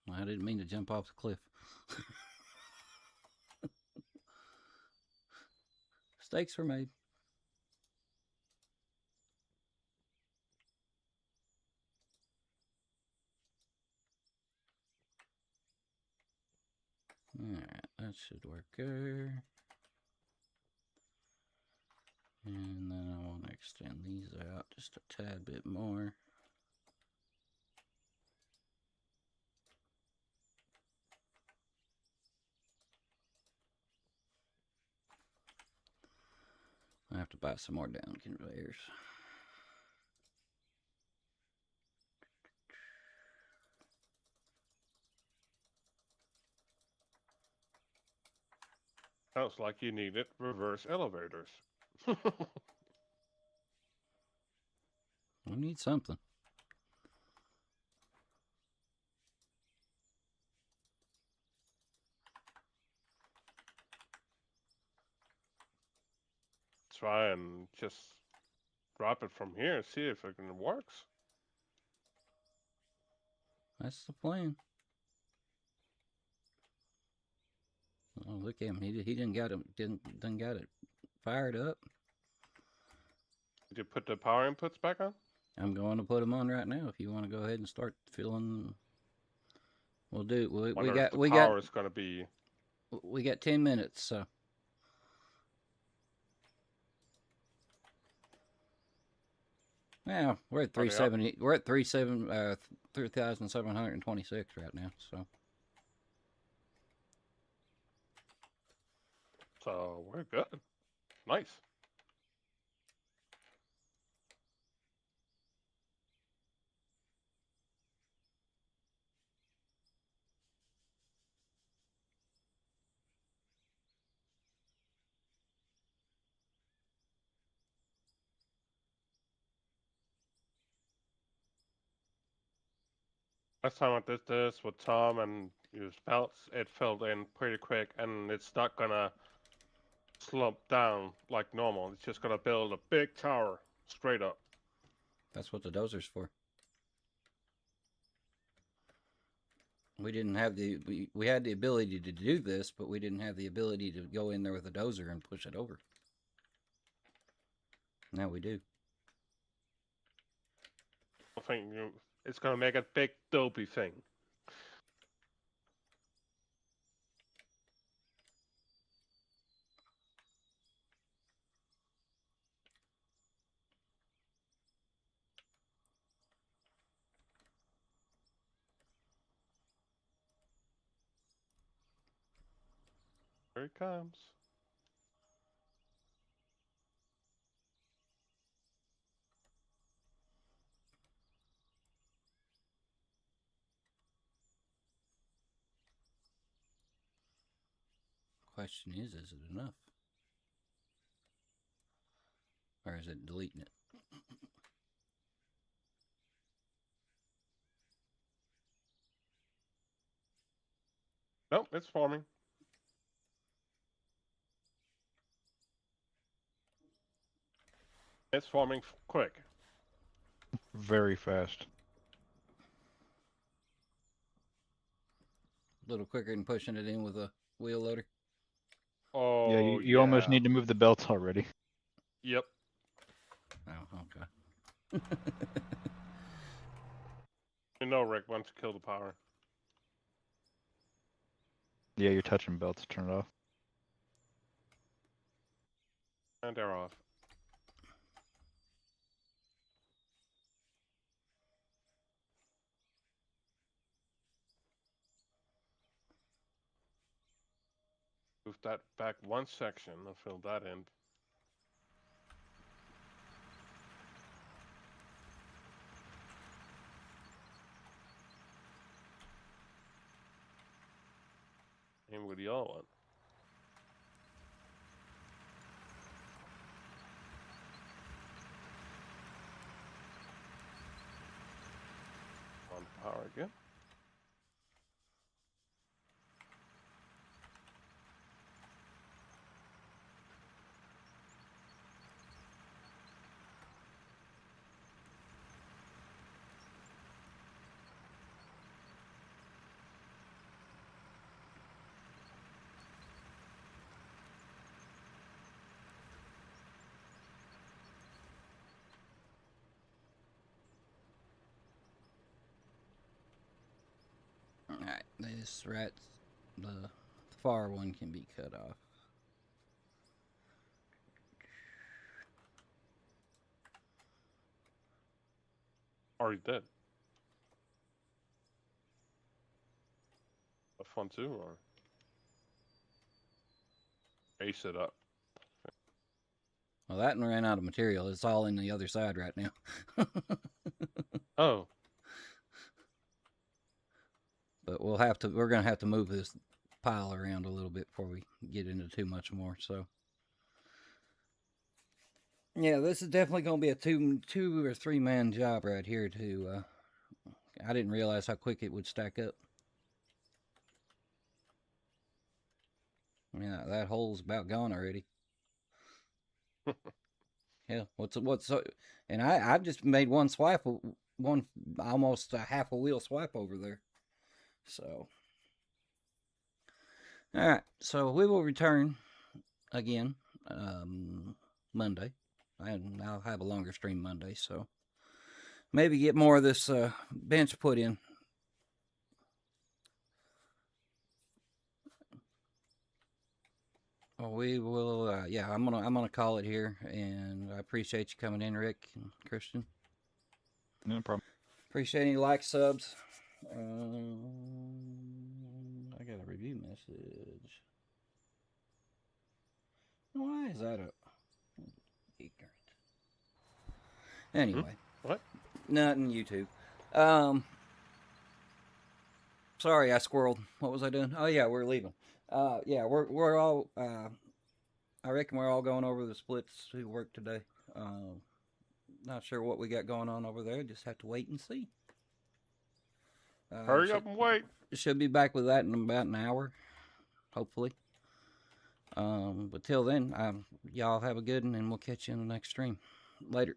I didn't mean to jump off the cliff. Mistakes were made. Alright, that should work there. And then I want to extend these out just a tad bit more. I have to buy some more down conveyors. Sounds like you needed reverse elevators. We need something. Try and just drop it from here and see if it works. That's the plan. Oh, look at him. He didn't got it fired up. Did you put the power inputs back on? I'm going to put them on right now. If you want to go ahead and start filling, we'll do. Power is going to be. We got 10 minutes, so. Yeah, we're at 370. We're at 3,726 right now. So we're good. Nice. Last time I did this with Tom and used belts, it filled in pretty quick, and it's not gonna slump down like normal. It's just gonna build a big tower straight up. That's what the dozer's for. We didn't have we had the ability to do this, but we didn't have the ability to go in there with a dozer and push it over. Now we do. I think it's gonna make a big dopey thing. Here it comes. Question is it enough? Or is it deleting it? Nope, it's forming. It's forming quick. Very fast. A little quicker than pushing it in with a wheel loader. Oh, Yeah, you almost need to move the belts already. Yep. Oh, okay. You know, Rick, once you kill the power. Yeah, you're touching belts. Turn it off. And they're off. Move that back one section and fill that in. And with the other one. On power again. Alright, this rat's the far one can be cut off. Already dead. Have fun too, or ace it up. Well, that one ran out of material. It's all in the other side right now. Oh, But we're gonna have to move this pile around a little bit before we get into too much more. So yeah, this is definitely gonna be a two or three man job right here. I didn't realize how quick it would stack up. Yeah, that hole's about gone already. Yeah, and I just made one swipe, one almost a half a wheel swipe over there. So, all right, so we will return again Monday. I'll have a longer stream Monday, so maybe get more of this bench put in. We will. Yeah, I'm gonna call it here, and I appreciate you coming in, Rick and Christian. No problem. Appreciate any likes, subs. I got a review message. Why is that up? Ignorant. Anyway. what? Nothing, YouTube. Sorry, I squirreled. What was I doing? Oh yeah, we're leaving. Yeah, we're all. I reckon we're all going over the splits to work today. Not sure what we got going on over there. Just have to wait and see. Hurry up and wait. Should be back with that in about an hour, hopefully. But till then, y'all have a good one, and we'll catch you in the next stream. Later.